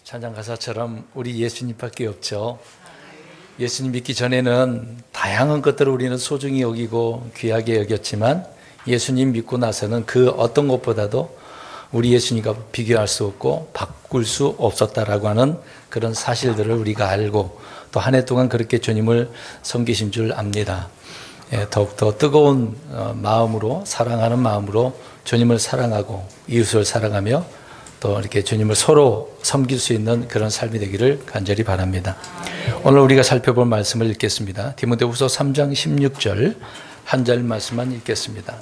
찬양 가사처럼 우리 예수님밖에 없죠. 예수님 믿기 전에는 다양한 것들을 우리는 소중히 여기고 귀하게 여겼지만 예수님 믿고 나서는 그 어떤 것보다도 우리 예수님과 비교할 수 없고 바꿀 수 없었다라고 하는 그런 사실들을 우리가 알고 또 한 해 동안 그렇게 주님을 섬기신 줄 압니다. 더욱더 뜨거운 마음으로 사랑하는 마음으로 주님을 사랑하고 이웃을 사랑하며 또 이렇게 주님을 서로 섬길 수 있는 그런 삶이 되기를 간절히 바랍니다. 오늘 우리가 살펴볼 말씀을 읽겠습니다. 디모데후서 3장 16절 한 절 말씀만 읽겠습니다.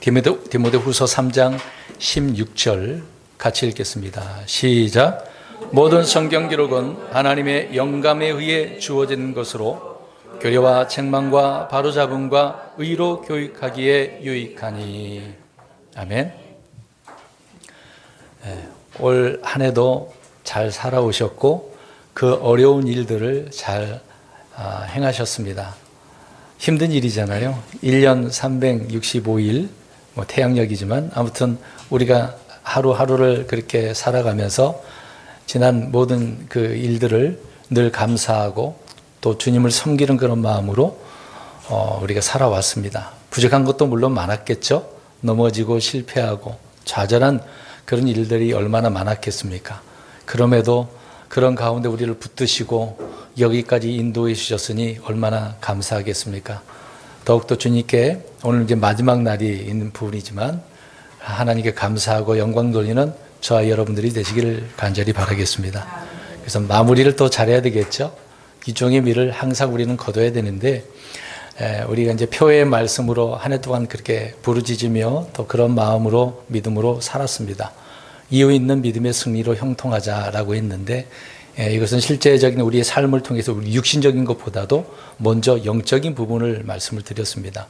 디모데후서 3장 16절 같이 읽겠습니다. 시작. 모든 성경 기록은 하나님의 영감에 의해 주어진 것으로 교례와 책망과 바로잡음과 의로 교육하기에 유익하니. 아멘. 올 한 해도 잘 살아오셨고 그 어려운 일들을 잘 행하셨습니다. 힘든 일이잖아요. 1년 365일 태양력이지만 아무튼 우리가 하루하루를 그렇게 살아가면서 지난 모든 그 일들을 늘 감사하고 또 주님을 섬기는 그런 마음으로 우리가 살아왔습니다. 부족한 것도 물론 많았겠죠. 넘어지고 실패하고 좌절한 그런 일들이 얼마나 많았겠습니까? 그럼에도 그런 가운데 우리를 붙드시고 여기까지 인도해 주셨으니 얼마나 감사하겠습니까? 더욱더 주님께 오늘 이제 마지막 날이 있는 부분이지만 하나님께 감사하고 영광 돌리는 저와 여러분들이 되시기를 간절히 바라겠습니다. 그래서 마무리를 또 잘해야 되겠죠. 기종의 미를 항상 우리는 거둬야 되는데 우리가 이제 표의 말씀으로 한 해 동안 그렇게 부르짖으며 또 그런 마음으로 믿음으로 살았습니다. 이유 있는 믿음의 승리로 형통하자라고 했는데 이것은 실제적인 우리의 삶을 통해서 우리 육신적인 것보다도 먼저 영적인 부분을 말씀을 드렸습니다.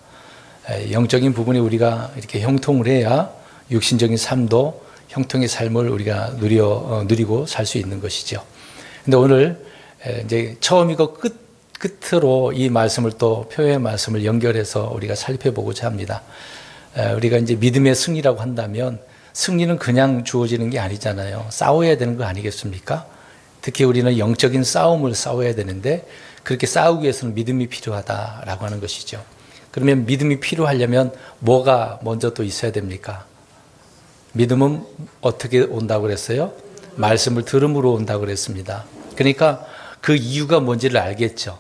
영적인 부분이 우리가 이렇게 형통을 해야 육신적인 삶도 형통의 삶을 우리가 누리고 살 수 있는 것이죠. 근데 오늘 이제 처음이고 끝으로 이 말씀을 또 표의 말씀을 연결해서 우리가 살펴보고자 합니다. 우리가 이제 믿음의 승리라고 한다면 승리는 그냥 주어지는 게 아니잖아요. 싸워야 되는 거 아니겠습니까? 특히 우리는 영적인 싸움을 싸워야 되는데 그렇게 싸우기 위해서는 믿음이 필요하다라고 하는 것이죠. 그러면 믿음이 필요하려면 뭐가 먼저 또 있어야 됩니까? 믿음은 어떻게 온다고 그랬어요? 말씀을 들음으로 온다고 그랬습니다. 그러니까 그 이유가 뭔지를 알겠죠.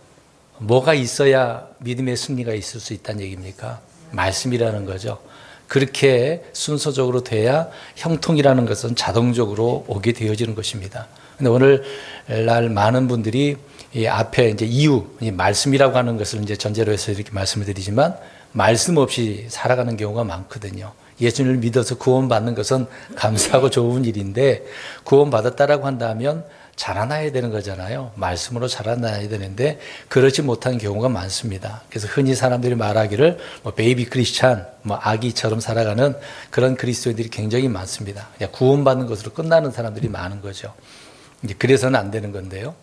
뭐가 있어야 믿음의 승리가 있을 수 있다는 얘기입니까? 말씀이라는 거죠. 그렇게 순서적으로 돼야 형통이라는 것은 자동적으로 오게 되어지는 것입니다. 근데 오늘날 많은 분들이 이 앞에 이제 이유, 이 말씀이라고 하는 것을 이제 전제로 해서 이렇게 말씀을 드리지만 말씀 없이 살아가는 경우가 많거든요. 예수님을 믿어서 구원받는 것은 감사하고 좋은 일인데 구원받았다라고 한다면 자라나야 되는 거잖아요. 말씀으로 자라나야 되는데 그렇지 못한 경우가 많습니다. 그래서 흔히 사람들이 말하기를 베이비 크리스찬, 아기처럼 살아가는 그런 그리스도인들이 굉장히 많습니다. 그냥 구원받는 것으로 끝나는 사람들이 많은 거죠. 이제 그래서는 안 되는 건데요.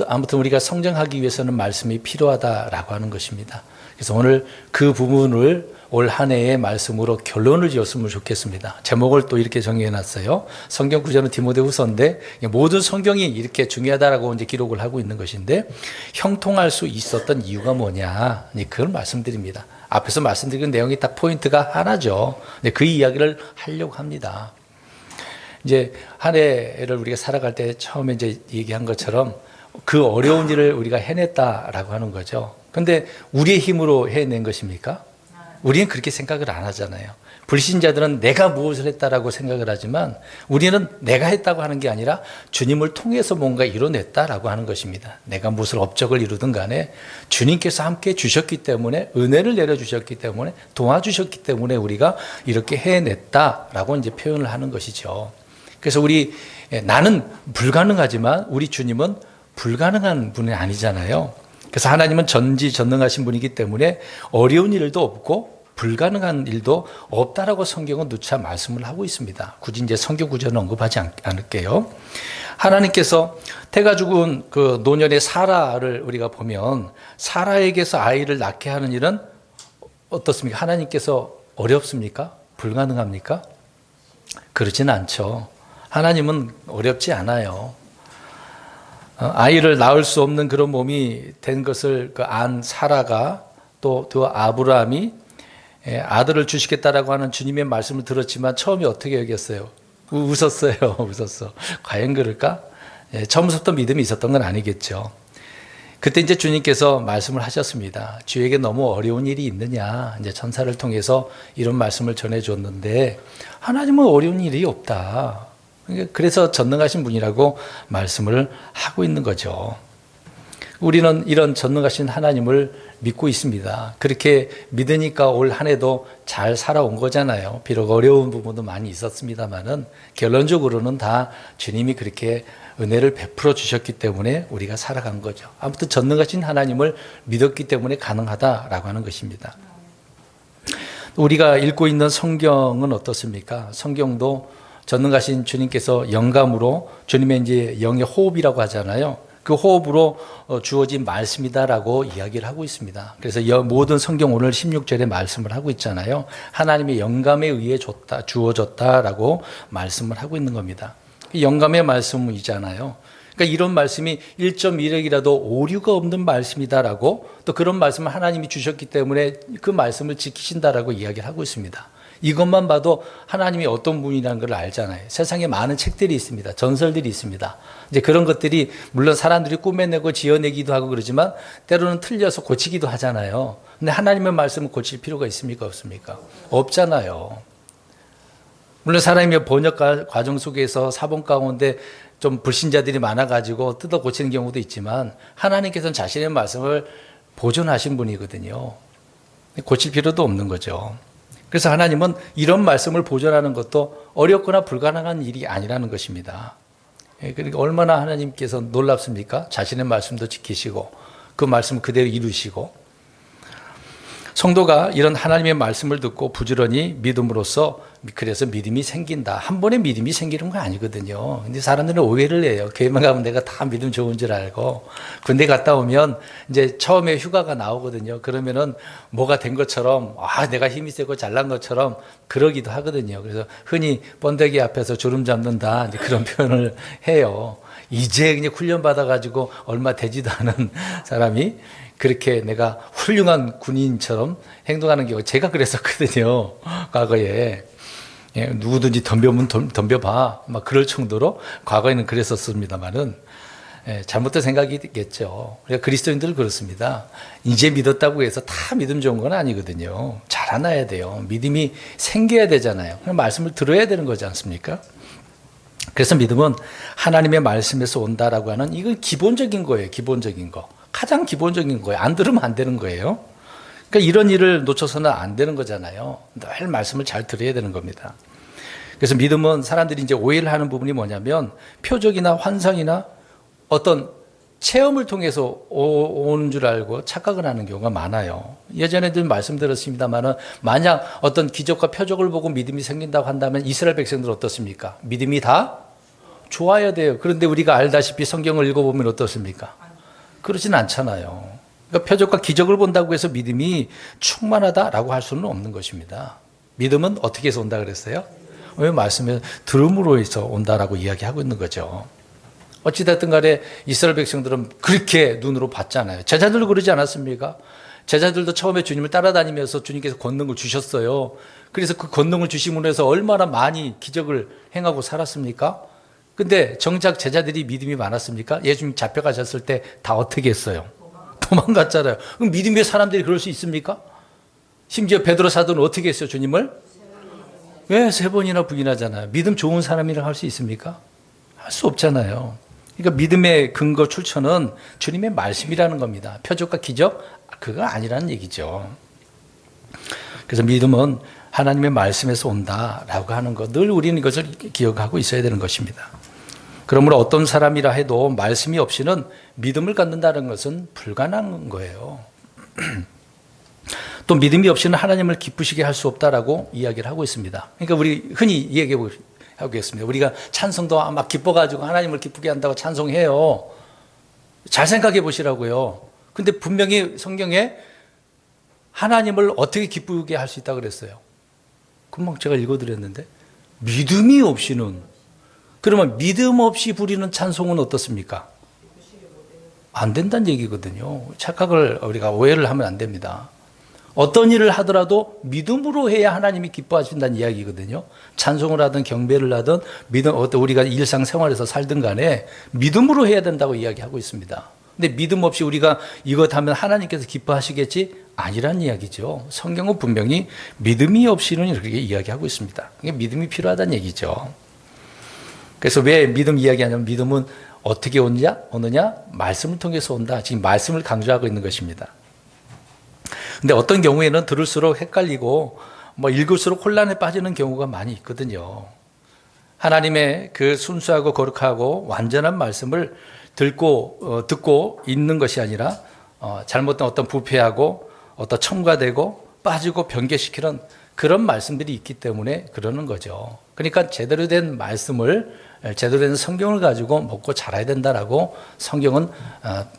아무튼 우리가 성장하기 위해서는 말씀이 필요하다라고 하는 것입니다. 그래서 오늘 그 부분을 올 한 해의 말씀으로 결론을 지었으면 좋겠습니다. 제목을 또 이렇게 정해놨어요. 성경 구절은 디모데후서인데 모든 성경이 이렇게 중요하다라고 이제 기록을 하고 있는 것인데 형통할 수 있었던 이유가 뭐냐? 그걸 말씀드립니다. 앞에서 말씀드린 내용이 딱 포인트가 하나죠. 그 이야기를 하려고 합니다. 이제 한 해를 우리가 살아갈 때 처음에 이제 얘기한 것처럼 그 어려운 일을 우리가 해냈다라고 하는 거죠. 근데 우리의 힘으로 해낸 것입니까? 우리는 그렇게 생각을 안 하잖아요. 불신자들은 내가 무엇을 했다라고 생각을 하지만 우리는 내가 했다고 하는 게 아니라 주님을 통해서 뭔가 이뤄냈다라고 하는 것입니다. 내가 무슨 업적을 이루든 간에 주님께서 함께 주셨기 때문에 은혜를 내려주셨기 때문에 도와주셨기 때문에 우리가 이렇게 해냈다라고 이제 표현을 하는 것이죠. 그래서 나는 불가능하지만 우리 주님은 불가능한 분이 아니잖아요. 그래서 하나님은 전지전능하신 분이기 때문에 어려운 일도 없고 불가능한 일도 없다라고 성경은 누차 말씀을 하고 있습니다. 굳이 이제 성경 구절은 언급하지 않을게요. 하나님께서 태가 죽은 그 노년의 사라를 우리가 보면 사라에게서 아이를 낳게 하는 일은 어떻습니까? 하나님께서 어렵습니까? 불가능합니까? 그렇지는 않죠. 하나님은 어렵지 않아요. 아이를 낳을 수 없는 그런 몸이 된 것을 안 사라가 또 그 아브라함이 아들을 주시겠다라고 하는 주님의 말씀을 들었지만 처음에 어떻게 여겼어요? 웃었어요. 웃었어. 과연 그럴까? 처음부터 믿음이 있었던 건 아니겠죠. 그때 이제 주님께서 말씀을 하셨습니다. 주에게 너무 어려운 일이 있느냐? 이제 천사를 통해서 이런 말씀을 전해줬는데 하나님은 어려운 일이 없다. 그래서 전능하신 분이라고 말씀을 하고 있는 거죠. 우리는 이런 전능하신 하나님을 믿고 있습니다. 그렇게 믿으니까 올 한 해도 잘 살아온 거잖아요. 비록 어려운 부분도 많이 있었습니다만은 결론적으로는 다 주님이 그렇게 은혜를 베풀어 주셨기 때문에 우리가 살아간 거죠. 아무튼 전능하신 하나님을 믿었기 때문에 가능하다라고 하는 것입니다. 우리가 읽고 있는 성경은 어떻습니까? 성경도 전능하신 주님께서 영감으로 주님의 이제 영의 호흡이라고 하잖아요. 그 호흡으로 주어진 말씀이다라고 이야기를 하고 있습니다. 그래서 모든 성경 오늘 16절에 말씀을 하고 있잖아요. 하나님의 영감에 의해 주어졌다라고 말씀을 하고 있는 겁니다. 영감의 말씀이잖아요. 그러니까 이런 말씀이 1.1핵이라도 오류가 없는 말씀이다라고 또 그런 말씀을 하나님이 주셨기 때문에 그 말씀을 지키신다라고 이야기를 하고 있습니다. 이것만 봐도 하나님이 어떤 분이라는 걸 알잖아요. 세상에 많은 책들이 있습니다. 전설들이 있습니다. 이제 그런 것들이 물론 사람들이 꾸며내고 지어내기도 하고 그러지만 때로는 틀려서 고치기도 하잖아요. 근데 하나님의 말씀은 고칠 필요가 있습니까? 없습니까? 없잖아요. 물론 사람의 번역 과정 속에서 사본 가운데 좀 불신자들이 많아가지고 뜯어 고치는 경우도 있지만 하나님께서는 자신의 말씀을 보존하신 분이거든요. 고칠 필요도 없는 거죠. 그래서 하나님은 이런 말씀을 보존하는 것도 어렵거나 불가능한 일이 아니라는 것입니다. 그러니까 얼마나 하나님께서 놀랍습니까? 자신의 말씀도 지키시고 그 말씀 그대로 이루시고 성도가 이런 하나님의 말씀을 듣고 부지런히 믿음으로써 그래서 믿음이 생긴다. 한 번에 믿음이 생기는 거 아니거든요. 근데 사람들은 오해를 해요. 교회만 가면 내가 다 믿음 좋은 줄 알고 군대 갔다 오면 이제 처음에 휴가가 나오거든요. 그러면은 뭐가 된 것처럼 내가 힘이 세고 잘난 것처럼 그러기도 하거든요. 그래서 흔히 번데기 앞에서 주름 잡는다 이제 그런 표현을 해요. 이제 그냥 훈련 받아가지고 얼마 되지도 않은 사람이 그렇게 내가 훌륭한 군인처럼 행동하는 경우 제가 그랬었거든요. 과거에. 누구든지 덤벼면 덤벼봐. 막 그럴 정도로 과거에는 그랬었습니다만은 잘못된 생각이겠죠. 그러니까 그리스도인들 그렇습니다. 이제 믿었다고 해서 다 믿음 좋은 건 아니거든요. 자라나야 돼요. 믿음이 생겨야 되잖아요. 그럼 말씀을 들어야 되는 거지 않습니까? 그래서 믿음은 하나님의 말씀에서 온다라고 하는 이건 기본적인 거예요. 기본적인 거. 가장 기본적인 거예요. 안 들으면 안 되는 거예요. 그러니까 이런 일을 놓쳐서는 안 되는 거잖아요. 늘 말씀을 잘 들어야 되는 겁니다. 그래서 믿음은 사람들이 이제 오해를 하는 부분이 뭐냐면 표적이나 환상이나 어떤 체험을 통해서 오는 줄 알고 착각을 하는 경우가 많아요. 예전에도 말씀드렸습니다만은 만약 어떤 기적과 표적을 보고 믿음이 생긴다고 한다면 이스라엘 백성들 어떻습니까? 믿음이 다 좋아야 돼요. 그런데 우리가 알다시피 성경을 읽어보면 어떻습니까? 그러진 않잖아요. 그러니까 표적과 기적을 본다고 해서 믿음이 충만하다라고 할 수는 없는 것입니다. 믿음은 어떻게 해서 온다 그랬어요? 왜 말씀에 들음으로 해서 온다라고 이야기하고 있는 거죠. 어찌됐든 간에 이스라엘 백성들은 그렇게 눈으로 봤잖아요. 제자들도 그러지 않았습니까? 제자들도 처음에 주님을 따라다니면서 주님께서 권능을 주셨어요. 그래서 그 권능을 주심으로 해서 얼마나 많이 기적을 행하고 살았습니까? 근데 정작 제자들이 믿음이 많았습니까? 예수님 잡혀가셨을 때 다 어떻게 했어요? 도망갔잖아요. 그럼 믿음의 사람들이 그럴 수 있습니까? 심지어 베드로 사도는 어떻게 했어요? 주님을? 왜 3번이나 부인하잖아요. 믿음 좋은 사람이라고 할 수 있습니까? 할 수 없잖아요. 그러니까 믿음의 근거 출처는 주님의 말씀이라는 겁니다. 표적과 기적? 그거 아니라는 얘기죠. 그래서 믿음은 하나님의 말씀에서 온다라고 하는 것, 늘 우리는 이것을 기억하고 있어야 되는 것입니다. 그러므로 어떤 사람이라 해도 말씀이 없이는 믿음을 갖는다는 것은 불가능한 거예요. 또 믿음이 없이는 하나님을 기쁘시게 할 수 없다라고 이야기를 하고 있습니다. 그러니까 우리 흔히 얘기해 보겠습니다. 우리가 찬송도 막 기뻐가지고 하나님을 기쁘게 한다고 찬송해요. 잘 생각해 보시라고요. 근데 분명히 성경에 하나님을 어떻게 기쁘게 할 수 있다고 그랬어요. 금방 제가 읽어드렸는데 믿음이 없이는 그러면 믿음 없이 부리는 찬송은 어떻습니까? 안 된다는 얘기거든요. 착각을 우리가 오해를 하면 안 됩니다. 어떤 일을 하더라도 믿음으로 해야 하나님이 기뻐하신다는 이야기거든요. 찬송을 하든 경배를 하든 우리가 일상생활에서 살든 간에 믿음으로 해야 된다고 이야기하고 있습니다. 근데 믿음 없이 우리가 이것 하면 하나님께서 기뻐하시겠지? 아니란 이야기죠. 성경은 분명히 믿음이 없이는 이렇게 이야기하고 있습니다. 믿음이 필요하다는 얘기죠. 그래서 왜 믿음 이야기하냐면 믿음은 어떻게 오느냐? 말씀을 통해서 온다. 지금 말씀을 강조하고 있는 것입니다. 근데 어떤 경우에는 들을수록 헷갈리고 읽을수록 혼란에 빠지는 경우가 많이 있거든요. 하나님의 그 순수하고 거룩하고 완전한 말씀을 듣고 있는 것이 아니라 잘못된 어떤 부패하고 어떤 첨가되고 빠지고 변개시키는 그런 말씀들이 있기 때문에 그러는 거죠. 그러니까 제대로 된 말씀을, 제대로 된 성경을 가지고 먹고 자라야 된다라고 성경은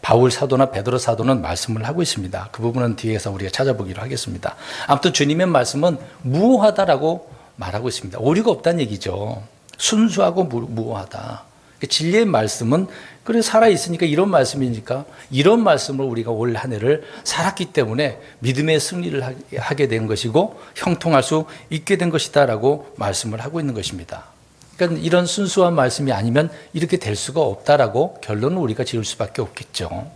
바울 사도나 베드로 사도는 말씀을 하고 있습니다. 그 부분은 뒤에서 우리가 찾아보기로 하겠습니다. 아무튼 주님의 말씀은 무오하다라고 말하고 있습니다. 오류가 없다는 얘기죠. 순수하고 무오하다. 진리의 말씀은 그래 살아있으니까 이런 말씀이니까 이런 말씀을 우리가 올 한 해를 살았기 때문에 믿음의 승리를 하게 된 것이고 형통할 수 있게 된 것이다라고 말씀을 하고 있는 것입니다. 그러니까 이런 순수한 말씀이 아니면 이렇게 될 수가 없다라고 결론을 우리가 지을 수밖에 없겠죠.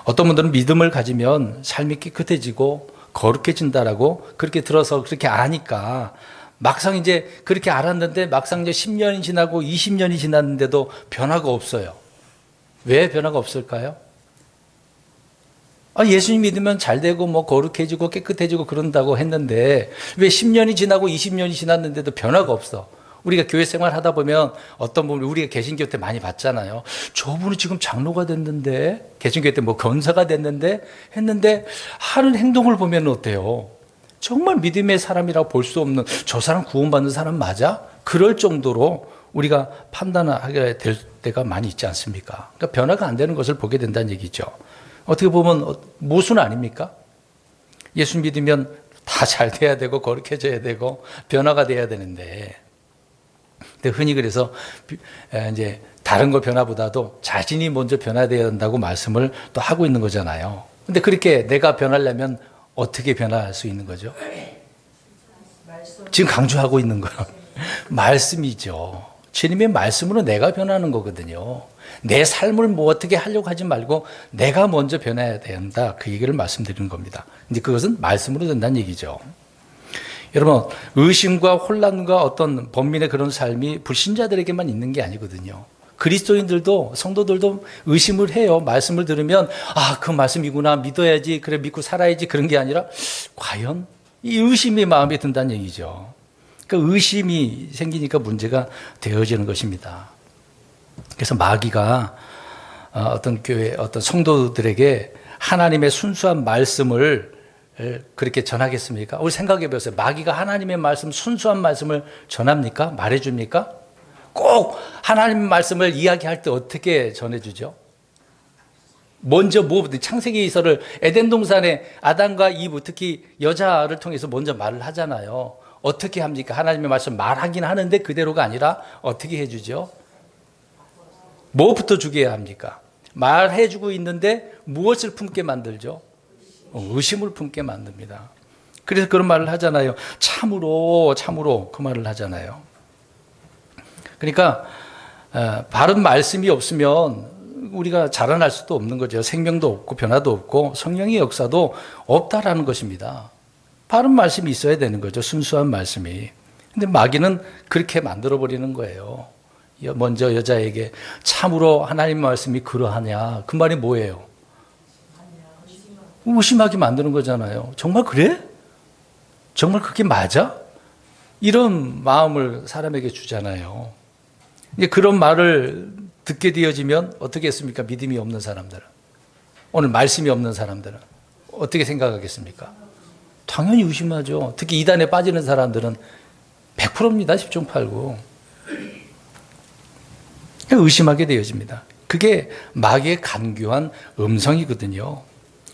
어떤 분들은 믿음을 가지면 삶이 깨끗해지고 거룩해진다라고 그렇게 들어서 그렇게 아니까 막상 이제 그렇게 알았는데 막상 이제 10년이 지나고 20년이 지났는데도 변화가 없어요. 왜 변화가 없을까요? 예수님 믿으면 잘 되고 거룩해지고 깨끗해지고 그런다고 했는데 왜 10년이 지나고 20년이 지났는데도 변화가 없어? 우리가 교회 생활 하다 보면 어떤 분이 우리가 개신교 때 많이 봤잖아요. 저분이 지금 장로가 됐는데 개신교 때 권사가 됐는데 했는데 하는 행동을 보면 어때요? 정말 믿음의 사람이라고 볼 수 없는 저 사람 구원받는 사람 맞아? 그럴 정도로 우리가 판단하게 될 때가 많이 있지 않습니까? 그러니까 변화가 안 되는 것을 보게 된다는 얘기죠. 어떻게 보면 모순 아닙니까? 예수 믿으면 다 잘 돼야 되고 거룩해져야 되고 변화가 돼야 되는데 근데 흔히 그래서 이제 다른 거 변화보다도 자신이 먼저 변화돼야 된다고 말씀을 또 하고 있는 거잖아요. 근데 그렇게 내가 변하려면 어떻게 변화할 수 있는 거죠? 지금 강조하고 있는 건 말씀이죠. 주님의 말씀으로 내가 변하는 거거든요. 내 삶을 어떻게 하려고 하지 말고 내가 먼저 변해야 된다. 그 얘기를 말씀드리는 겁니다. 근데 그것은 말씀으로 된다는 얘기죠. 여러분, 의심과 혼란과 어떤 범민의 그런 삶이 불신자들에게만 있는 게 아니거든요. 그리스도인들도 성도들도 의심을 해요. 말씀을 들으면 그 말씀이구나 믿어야지 그래 믿고 살아야지 그런 게 아니라 과연 이 의심이 마음에 든다는 얘기죠. 그러니까 의심이 생기니까 문제가 되어지는 것입니다. 그래서 마귀가 어떤 교회 어떤 성도들에게 하나님의 순수한 말씀을 그렇게 전하겠습니까? 우리 생각해 보세요. 마귀가 하나님의 말씀 순수한 말씀을 전합니까? 말해줍니까? 꼭 하나님의 말씀을 이야기할 때 어떻게 전해주죠? 먼저 창세기서를 에덴 동산에 아담과 이브 특히 여자를 통해서 먼저 말을 하잖아요. 어떻게 합니까? 하나님의 말씀 말하긴 하는데 그대로가 아니라 어떻게 해주죠? 뭐부터 주게 합니까? 말해주고 있는데 무엇을 품게 만들죠? 의심을 품게 만듭니다. 그래서 그런 말을 하잖아요. 참으로 그 말을 하잖아요. 그러니까 바른 말씀이 없으면 우리가 자라날 수도 없는 거죠. 생명도 없고 변화도 없고 성령의 역사도 없다라는 것입니다. 바른 말씀이 있어야 되는 거죠. 순수한 말씀이. 근데 마귀는 그렇게 만들어버리는 거예요. 먼저 여자에게 참으로 하나님 말씀이 그러하냐. 그 말이 뭐예요? 의심하게 만드는 거잖아요. 정말 그래? 정말 그게 맞아? 이런 마음을 사람에게 주잖아요. 그런 말을 듣게 되어지면 어떻게 했습니까? 믿음이 없는 사람들은. 오늘 말씀이 없는 사람들은 어떻게 생각하겠습니까? 당연히 의심하죠. 특히 이단에 빠지는 사람들은 100%입니다. 10중 8구. 의심하게 되어집니다. 그게 마귀의 간교한 음성이거든요.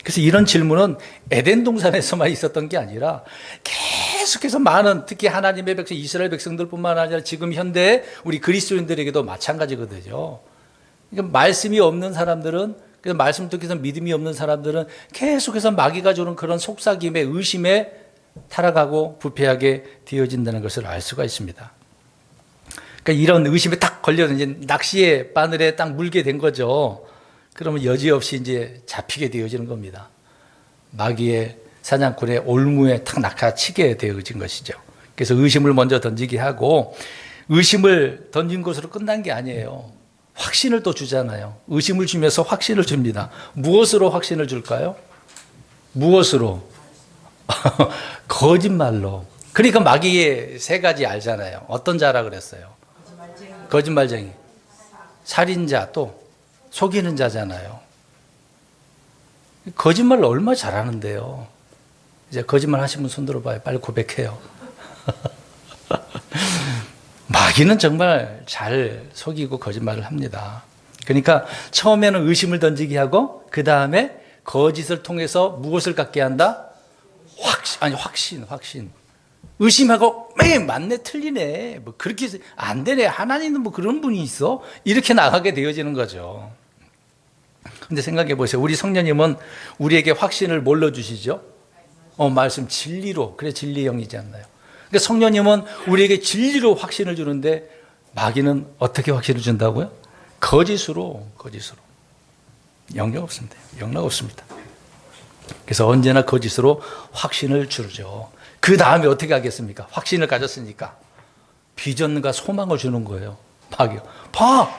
그래서 이런 질문은 에덴 동산에서만 있었던 게 아니라 계속해서 많은, 특히 하나님의 백성, 이스라엘 백성들뿐만 아니라 지금 현대 우리 그리스도인들에게도 마찬가지거든요. 그러니까 말씀이 없는 사람들은, 그래서 말씀 듣기서 믿음이 없는 사람들은 계속해서 마귀가 주는 그런 속삭임에, 의심에 타락하고 부패하게 되어진다는 것을 알 수가 있습니다. 그러니까 이런 의심에 딱 걸려서 이제 낚시의 바늘에 딱 물게 된 거죠. 그러면 여지없이 이제 잡히게 되어지는 겁니다. 마귀의 사냥꾼의 올무에 탁 낚아치게 되어진 것이죠. 그래서 의심을 먼저 던지게 하고, 의심을 던진 것으로 끝난 게 아니에요. 확신을 또 주잖아요. 의심을 주면서 확신을 줍니다. 무엇으로 확신을 줄까요? 무엇으로? 거짓말로. 그러니까 마귀의 세 가지 알잖아요. 어떤 자라 그랬어요? 거짓말쟁이, 살인자, 또 속이는 자잖아요. 거짓말을 얼마나 잘하는데요. 이제 거짓말 하신 분 손 들어봐요. 빨리 고백해요. 마귀는 정말 잘 속이고 거짓말을 합니다. 그러니까 처음에는 의심을 던지게 하고, 그 다음에 거짓을 통해서 무엇을 갖게 한다? 확신. 의심하고, 맞네, 틀리네, 뭐 그렇게 안 되네, 하나님은 뭐 그런 분이 있어? 이렇게 나가게 되어지는 거죠. 근데 생각해 보세요. 우리 성령님은 우리에게 확신을 뭘로 주시죠? 말씀, 진리로. 그래, 진리의 영이지 않나요? 그러니까 성령님은 우리에게 진리로 확신을 주는데, 마귀는 어떻게 확신을 준다고요? 거짓으로. 영락 없습니다. 영락 없습니다. 그래서 언제나 거짓으로 확신을 주죠. 그 다음에 어떻게 하겠습니까? 확신을 가졌으니까 비전과 소망을 주는 거예요. 마귀. 봐,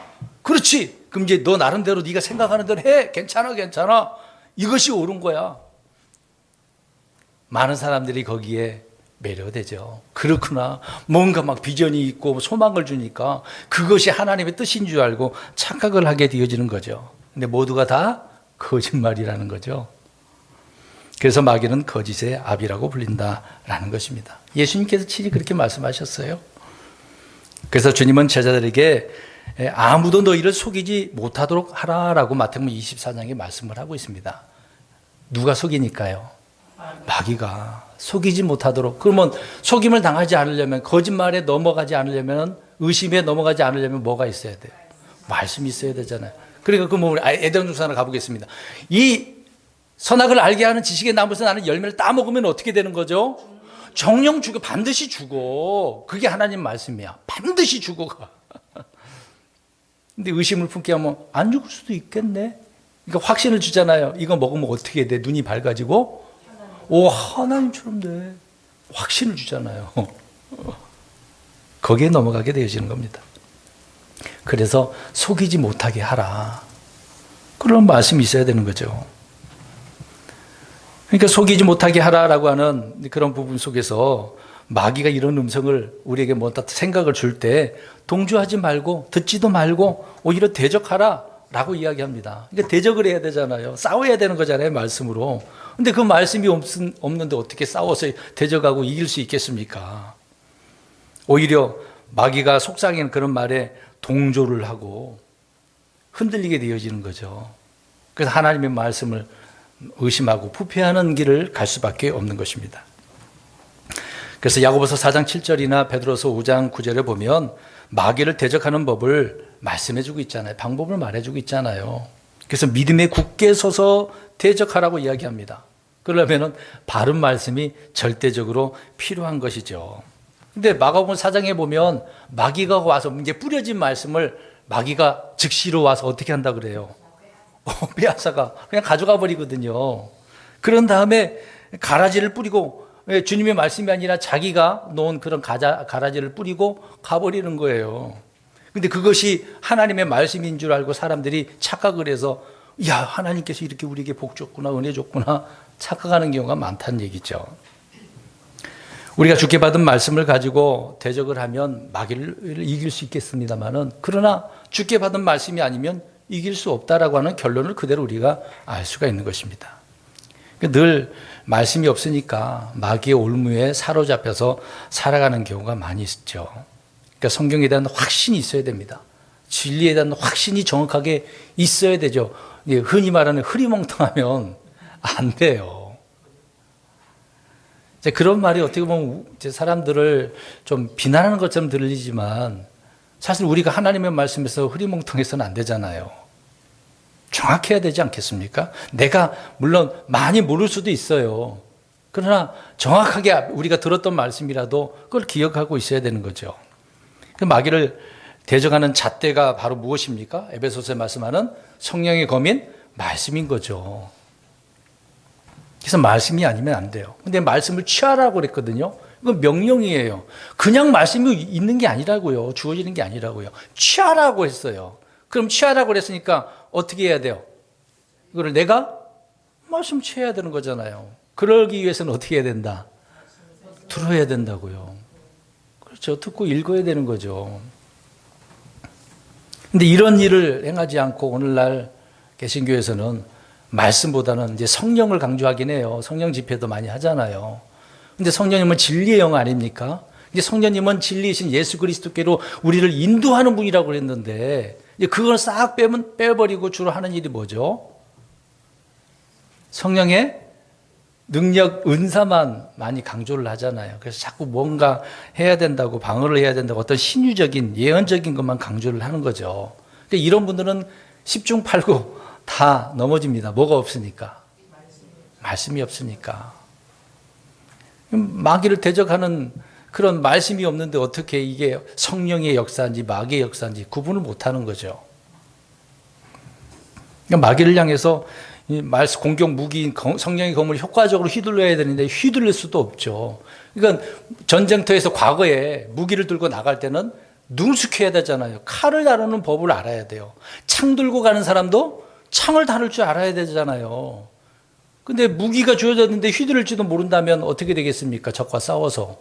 그렇지. 그럼 이제 너 나름대로 네가 생각하는 대로 해. 괜찮아. 이것이 옳은 거야. 많은 사람들이 거기에 매료되죠. 그렇구나. 뭔가 막 비전이 있고 소망을 주니까 그것이 하나님의 뜻인 줄 알고 착각을 하게 되어지는 거죠. 근데 모두가 다 거짓말이라는 거죠. 그래서 마귀는 거짓의 아비라고 불린다라는 것입니다. 예수님께서 친히 그렇게 말씀하셨어요. 그래서 주님은 제자들에게 아무도 너희를 속이지 못하도록 하라라고 마태복음 24장에 말씀을 하고 있습니다. 누가 속이니까요? 마귀가. 속이지 못하도록. 그러면 속임을 당하지 않으려면, 거짓말에 넘어가지 않으려면, 의심에 넘어가지 않으려면 뭐가 있어야 돼요? 말씀이 있어야 되잖아요. 그러니까 그 몸을 에덴 동산으로 가보겠습니다. 이 선악을 알게 하는 지식의 나무에서 나는 열매를 따먹으면 어떻게 되는 거죠? 정령 죽어. 반드시 죽어. 그게 하나님 말씀이야. 반드시 죽어가. 근데 의심을 품게 하면 안 죽을 수도 있겠네. 그러니까 확신을 주잖아요. 이거 먹으면 어떻게 돼? 눈이 밝아지고, 오, 하나님처럼 돼. 확신을 주잖아요. 거기에 넘어가게 되어지는 겁니다. 그래서 속이지 못하게 하라. 그런 말씀이 있어야 되는 거죠. 그러니까 속이지 못하게 하라라고 하는 그런 부분 속에서 마귀가 이런 음성을 우리에게 뭔가 생각을 줄 때 동조하지 말고 듣지도 말고 오히려 대적하라라고 이야기합니다. 그러니까 대적을 해야 되잖아요. 싸워야 되는 거잖아요, 말씀으로. 근데 그 말씀이 없는데 어떻게 싸워서 대적하고 이길 수 있겠습니까? 오히려 마귀가 속삭이는 그런 말에 동조를 하고 흔들리게 되어지는 거죠. 그래서 하나님의 말씀을 의심하고 부패하는 길을 갈 수밖에 없는 것입니다. 그래서 야고보서 4장 7절이나 베드로서 5장 9절에 보면 마귀를 대적하는 법을 말씀해주고 있잖아요. 방법을 말해주고 있잖아요. 그래서 믿음에 굳게 서서 대적하라고 이야기합니다. 그러려면 바른 말씀이 절대적으로 필요한 것이죠. 근데 마가복음 4장에 보면 마귀가 와서 이제 뿌려진 말씀을 마귀가 즉시로 와서 어떻게 한다 그래요? 빼앗아가 그냥 가져가 버리거든요. 그런 다음에 가라지를 뿌리고, 주님의 말씀이 아니라 자기가 놓은 그런 가라지를 뿌리고 가버리는 거예요. 근데 그것이 하나님의 말씀인 줄 알고 사람들이 착각을 해서, 야, 하나님께서 이렇게 우리에게 복 줬구나, 은혜 줬구나 착각하는 경우가 많다는 얘기죠. 우리가 주께 받은 말씀을 가지고 대적을 하면 마귀를 이길 수 있겠습니다만은, 그러나 주께 받은 말씀이 아니면 이길 수 없다라고 하는 결론을 그대로 우리가 알 수가 있는 것입니다. 늘 말씀이 없으니까 마귀의 올무에 사로잡혀서 살아가는 경우가 많이 있죠. 그러니까 성경에 대한 확신이 있어야 됩니다. 진리에 대한 확신이 정확하게 있어야 되죠. 흔히 말하는 흐리멍텅하면 안 돼요. 이제 그런 말이 어떻게 보면 이제 사람들을 좀 비난하는 것처럼 들리지만 사실 우리가 하나님의 말씀에서 흐리멍텅해서는 안 되잖아요. 정확해야 되지 않겠습니까? 내가 물론 많이 모를 수도 있어요. 그러나 정확하게 우리가 들었던 말씀이라도 그걸 기억하고 있어야 되는 거죠. 그 마귀를 대적하는 잣대가 바로 무엇입니까? 에베소서에 말씀하는 성령의 검인 말씀인 거죠. 그래서 말씀이 아니면 안 돼요. 근데 말씀을 취하라고 그랬거든요. 이건 명령이에요. 그냥 말씀이 있는 게 아니라고요. 주어지는 게 아니라고요. 취하라고 했어요. 그럼 취하라고 그랬으니까 어떻게 해야 돼요? 이거를 내가 말씀 취해야 되는 거잖아요. 그러기 위해서는 어떻게 해야 된다? 들어야 된다고요. 그렇죠. 듣고 읽어야 되는 거죠. 근데 이런 일을 행하지 않고 오늘날 개신교에서는 말씀보다는 이제 성령을 강조하긴 해요. 성령 집회도 많이 하잖아요. 근데 성령님은 진리의 영 아닙니까? 이제 성령님은 진리이신 예수 그리스도께로 우리를 인도하는 분이라고 그랬는데 이제 그걸 싹 빼버리고 주로 하는 일이 뭐죠? 성령의 능력, 은사만 많이 강조를 하잖아요. 그래서 자꾸 뭔가 해야 된다고, 방어를 해야 된다고 어떤 신유적인, 예언적인 것만 강조를 하는 거죠. 그러니까 이런 분들은 10중 8구 다 넘어집니다. 뭐가 없으니까. 말씀이 없으니까. 마귀를 대적하는 그런 말씀이 없는데 어떻게 이게 성령의 역사인지 마귀의 역사인지 구분을 못하는 거죠. 그러니까 마귀를 향해서 공격 무기인 성령의 검을 효과적으로 휘둘러야 되는데 휘둘릴 수도 없죠. 그러니까 전쟁터에서 과거에 무기를 들고 나갈 때는 능숙해야 되잖아요. 칼을 다루는 법을 알아야 돼요. 창 들고 가는 사람도 창을 다룰 줄 알아야 되잖아요. 근데 무기가 주어졌는데 휘두를지도 모른다면 어떻게 되겠습니까? 적과 싸워서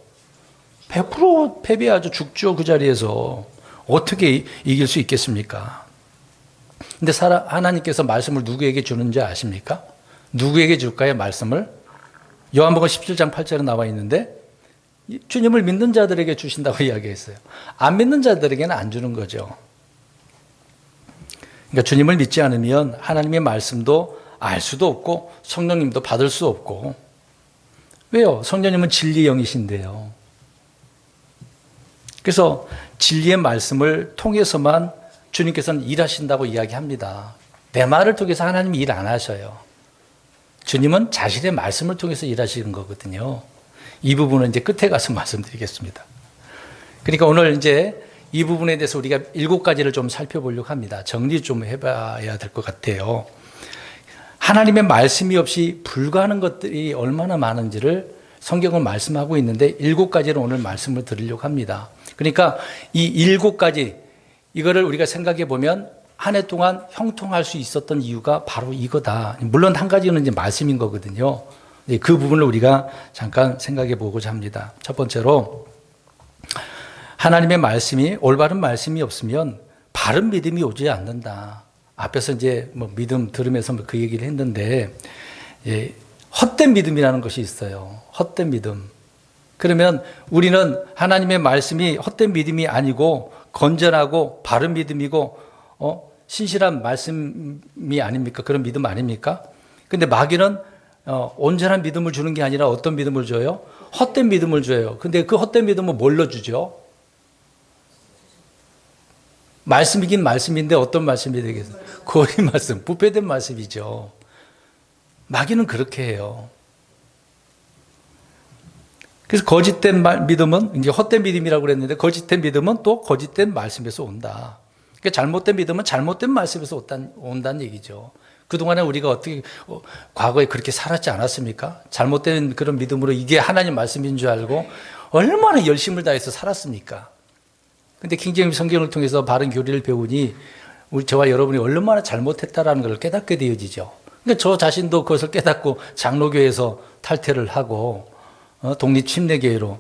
100% 패배하죠. 죽죠. 그 자리에서 어떻게 이길 수 있겠습니까? 근데 하나님께서 말씀을 누구에게 주는지 아십니까? 누구에게 줄까요? 말씀을 요한복음 17장 8절에 나와 있는데 주님을 믿는 자들에게 주신다고 이야기했어요. 안 믿는 자들에게는 안 주는 거죠. 그러니까 주님을 믿지 않으면 하나님의 말씀도 알 수도 없고 성령님도 받을 수 없고. 왜요? 성령님은 진리의 영이신데요. 그래서 진리의 말씀을 통해서만 주님께서는 일하신다고 이야기합니다. 내 말을 통해서 하나님이 일 안 하셔요. 주님은 자신의 말씀을 통해서 일하시는 거거든요. 이 부분은 이제 끝에 가서 말씀드리겠습니다. 그러니까 오늘 이제 이 부분에 대해서 우리가 7가지를 좀 살펴보려고 합니다. 정리 좀 해봐야 될 것 같아요. 하나님의 말씀이 없이 불가하는 것들이 얼마나 많은지를 성경은 말씀하고 있는데 7가지를 오늘 말씀을 드리려고 합니다. 그러니까 이 7가지 이거를 우리가 생각해 보면 한 해 동안 형통할 수 있었던 이유가 바로 이거다. 물론 한 가지는 이제 말씀인 거거든요. 그 부분을 우리가 잠깐 생각해 보고자 합니다. 첫 번째로 하나님의 말씀이 올바른 말씀이 없으면 바른 믿음이 오지 않는다. 앞에서 이제 뭐 믿음 들으면서 그 얘기를 했는데 헛된 믿음이라는 것이 있어요. 헛된 믿음. 그러면 우리는 하나님의 말씀이 헛된 믿음이 아니고 건전하고 바른 믿음이고 신실한 말씀이 아닙니까? 그런 믿음 아닙니까? 근데 마귀는 온전한 믿음을 주는 게 아니라 어떤 믿음을 줘요? 헛된 믿음을 줘요. 근데 그 헛된 믿음은 뭘로 주죠? 말씀이긴 말씀인데 어떤 말씀이 되겠어요? 거리 말씀, 부패된 말씀이죠. 마귀는 그렇게 해요. 그래서 거짓된 믿음은 이제 헛된 믿음이라고 그랬는데 거짓된 믿음은 또 거짓된 말씀에서 온다. 그러니까 잘못된 믿음은 잘못된 말씀에서 온다는 얘기죠. 그동안에 우리가 어떻게 과거에 그렇게 살았지 않았습니까? 잘못된 그런 믿음으로 이게 하나님 말씀인 줄 알고 얼마나 열심을 다해서 살았습니까? 근데 킹제임스 성경을 통해서 바른 교리를 배우니 저와 여러분이 얼마나 잘못했다라는 걸 깨닫게 되어지죠. 그러니까 저 자신도 그것을 깨닫고 장로교에서 탈퇴를 하고 독립 침례교회로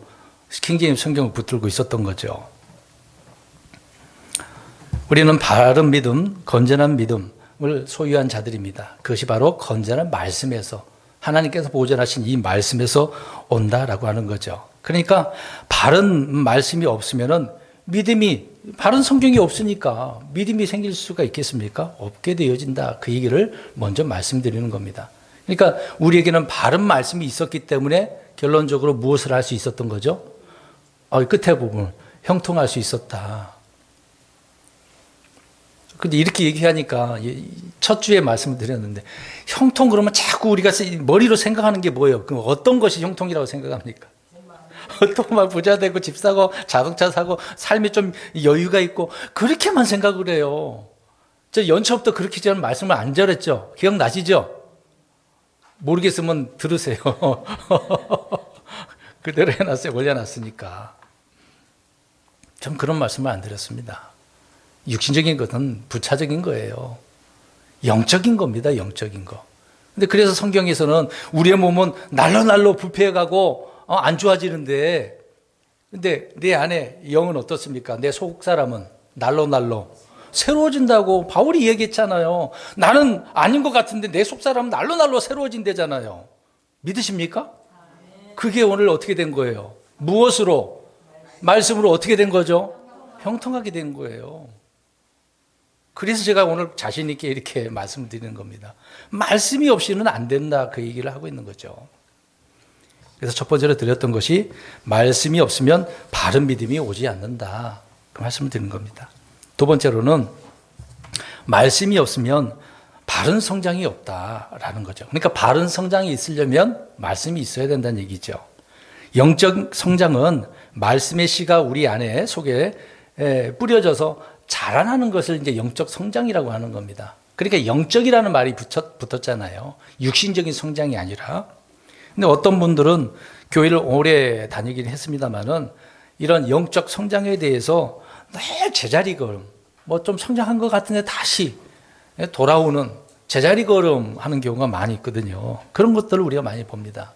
킹제임스 성경을 붙들고 있었던 거죠. 우리는 바른 믿음, 건전한 믿음을 소유한 자들입니다. 그것이 바로 건전한 말씀에서 하나님께서 보존하신 이 말씀에서 온다라고 하는 거죠. 그러니까 바른 말씀이 없으면은 믿음이 바른 성경이 없으니까 믿음이 생길 수가 있겠습니까? 없게 되어진다. 그 얘기를 먼저 말씀드리는 겁니다. 그러니까 우리에게는 바른 말씀이 있었기 때문에 결론적으로 무엇을 할 수 있었던 거죠? 끝에 부분 형통할 수 있었다. 근데 이렇게 얘기하니까 첫 주에 말씀을 드렸는데 형통 그러면 자꾸 우리가 머리로 생각하는 게 뭐예요? 그럼 어떤 것이 형통이라고 생각합니까? 어떤 막 부자 되고 집 사고 자동차 사고 삶에 좀 여유가 있고 그렇게만 생각을 해요. 저 연초부터 그렇게 저는 말씀을 안 드렸죠. 기억나시죠? 모르겠으면 들으세요. 그대로 해놨어요. 올려놨으니까. 전 그런 말씀을 안 드렸습니다. 육신적인 것은 부차적인 거예요. 영적인 겁니다. 영적인 거. 근데 그래서 성경에서는 우리의 몸은 날로 부패해가고 안 좋아지는데, 근데 내 안에 영은 어떻습니까? 내 속 사람은 날로 새로워진다고 바울이 얘기했잖아요. 나는 아닌 것 같은데 내 속 사람은 날로 새로워진대잖아요. 믿으십니까? 그게 오늘 어떻게 된 거예요? 무엇으로? 말씀으로 어떻게 된 거죠? 형통하게 된 거예요. 그래서 제가 오늘 자신 있게 이렇게 말씀드리는 겁니다. 말씀이 없이는 안 된다, 그 얘기를 하고 있는 거죠. 그래서 첫 번째로 드렸던 것이 말씀이 없으면 바른 믿음이 오지 않는다, 그 말씀을 드린 겁니다. 두 번째로는 말씀이 없으면 바른 성장이 없다라는 거죠. 그러니까 바른 성장이 있으려면 말씀이 있어야 된다는 얘기죠. 영적 성장은 말씀의 씨가 우리 안에 속에 뿌려져서 자라나는 것을 이제 영적 성장이라고 하는 겁니다. 그러니까 영적이라는 말이 붙었잖아요. 육신적인 성장이 아니라. 근데 어떤 분들은 교회를 오래 다니긴 했습니다만은 이런 영적 성장에 대해서 늘 제자리 걸음, 뭐 좀 성장한 것 같은데 다시 돌아오는 제자리 걸음 하는 경우가 많이 있거든요. 그런 것들을 우리가 많이 봅니다.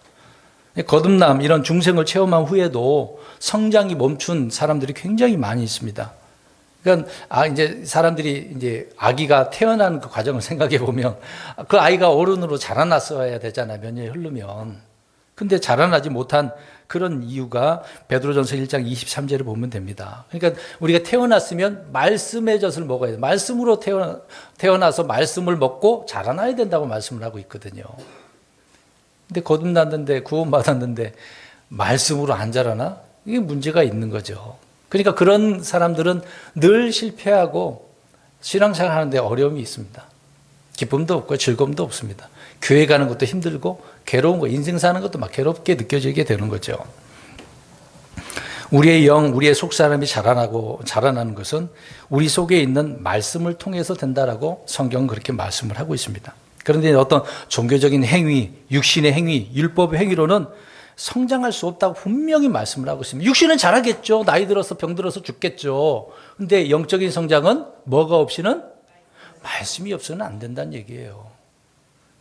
거듭남, 이런 중생을 체험한 후에도 성장이 멈춘 사람들이 굉장히 많이 있습니다. 그러니까 이제 사람들이 이제 아기가 태어나는 그 과정을 생각해 보면 그 아이가 어른으로 자라났어야 되잖아요. 몇 년이 흐르면. 근데 자라나지 못한 그런 이유가 베드로전서 1장 23절을 보면 됩니다. 그러니까 우리가 태어났으면 말씀의 젖을 먹어야 돼요. 말씀으로 태어나서 말씀을 먹고 자라나야 된다고 말씀을 하고 있거든요. 근데 거듭났는데, 구원받았는데 말씀으로 안 자라나? 이게 문제가 있는 거죠. 그러니까 그런 사람들은 늘 실패하고 신앙생활 하는데 어려움이 있습니다. 기쁨도 없고 즐거움도 없습니다. 교회 가는 것도 힘들고 괴로운 거, 인생 사는 것도 막 괴롭게 느껴지게 되는 거죠. 우리의 영, 우리의 속 사람이 자라나는 것은 우리 속에 있는 말씀을 통해서 된다라고 성경은 그렇게 말씀을 하고 있습니다. 그런데 어떤 종교적인 행위, 육신의 행위, 율법의 행위로는 성장할 수 없다고 분명히 말씀을 하고 있습니다. 육신은 자라겠죠. 나이 들어서 병 들어서 죽겠죠. 근데 영적인 성장은 뭐가 없이는? 말씀이 없어서는 안 된다는 얘기예요.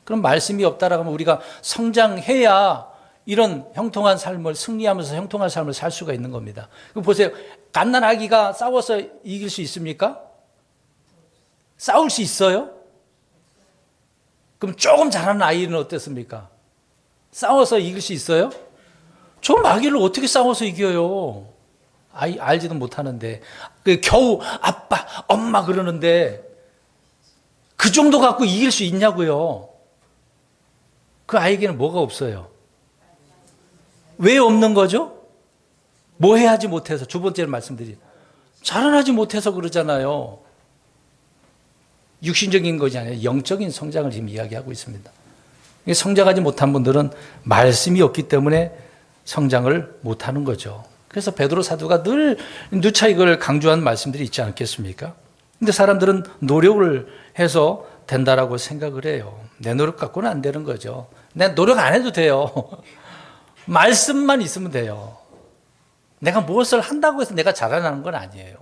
그럼 말씀이 없다라고 하면 우리가 성장해야 이런 형통한 삶을, 승리하면서 형통한 삶을 살 수가 있는 겁니다. 보세요. 갓난아기가 싸워서 이길 수 있습니까? 싸울 수 있어요? 그럼 조금 자라는 아이는 어떻습니까? 싸워서 이길 수 있어요? 저 아기를 어떻게 싸워서 이겨요? 아이 알지도 못하는데 겨우 아빠, 엄마 그러는데 그 정도 갖고 이길 수 있냐고요? 그 아이에게는 뭐가 없어요? 왜 없는 거죠? 뭐 해야지 못해서, 두 번째로 말씀드린 자라나지 못해서 그러잖아요. 육신적인 것이 아니라 영적인 성장을 지금 이야기하고 있습니다. 성장하지 못한 분들은 말씀이 없기 때문에 성장을 못하는 거죠. 그래서 베드로 사도가 늘 누차 이걸 강조한 말씀들이 있지 않겠습니까? 근데 사람들은 노력을 해서 된다라고 생각을 해요. 내 노력 갖고는 안 되는 거죠. 내 노력 안 해도 돼요. 말씀만 있으면 돼요. 내가 무엇을 한다고 해서 내가 자라나는 건 아니에요.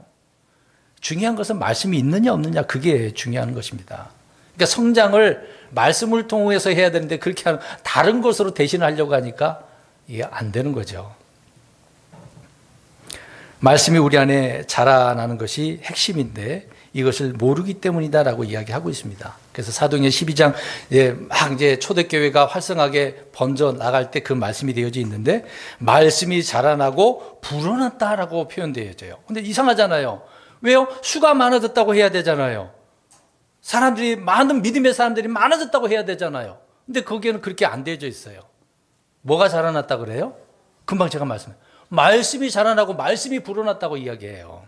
중요한 것은 말씀이 있느냐 없느냐, 그게 중요한 것입니다. 그러니까 성장을 말씀을 통해서 해야 되는데 그렇게 하는 다른 것으로 대신하려고 하니까 이게 안 되는 거죠. 말씀이 우리 안에 자라나는 것이 핵심인데 이것을 모르기 때문이다라고 이야기하고 있습니다. 그래서 사도행전 12장 막 이제 초대교회가 활성하게 번져 나갈 때 그 말씀이 되어져 있는데 말씀이 자라나고 불어났다라고 표현되어져요. 근데 이상하잖아요. 왜요? 수가 많아졌다고 해야 되잖아요. 사람들이 많은 믿음의 사람들이 많아졌다고 해야 되잖아요. 근데 거기에는 그렇게 안 되어져 있어요. 뭐가 자라났다 그래요? 금방 제가 말씀이 자라나고 말씀이 불어났다고 이야기해요.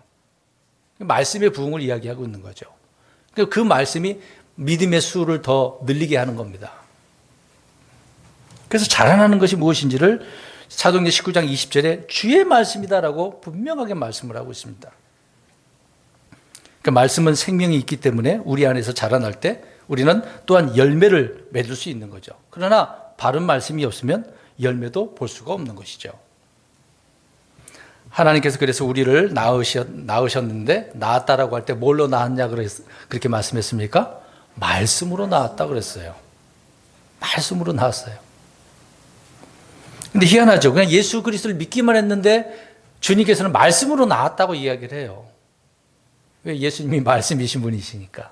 말씀의 부흥을 이야기하고 있는 거죠. 그 말씀이 믿음의 수를 더 늘리게 하는 겁니다. 그래서 자라나는 것이 무엇인지를 사도행전 19장 20절에 주의 말씀이다라고 분명하게 말씀을 하고 있습니다. 그 말씀은 생명이 있기 때문에 우리 안에서 자라날 때 우리는 또한 열매를 맺을 수 있는 거죠. 그러나 바른 말씀이 없으면 열매도 볼 수가 없는 것이죠. 하나님께서 그래서 우리를 낳으셨는데 낳았다라고 할 때 뭘로 낳았냐 그렇게 말씀했습니까? 말씀으로 낳았다 그랬어요. 말씀으로 낳았어요. 근데 희한하죠. 그냥 예수 그리스도를 믿기만 했는데 주님께서는 말씀으로 낳았다고 이야기를 해요. 왜? 예수님이 말씀이신 분이시니까.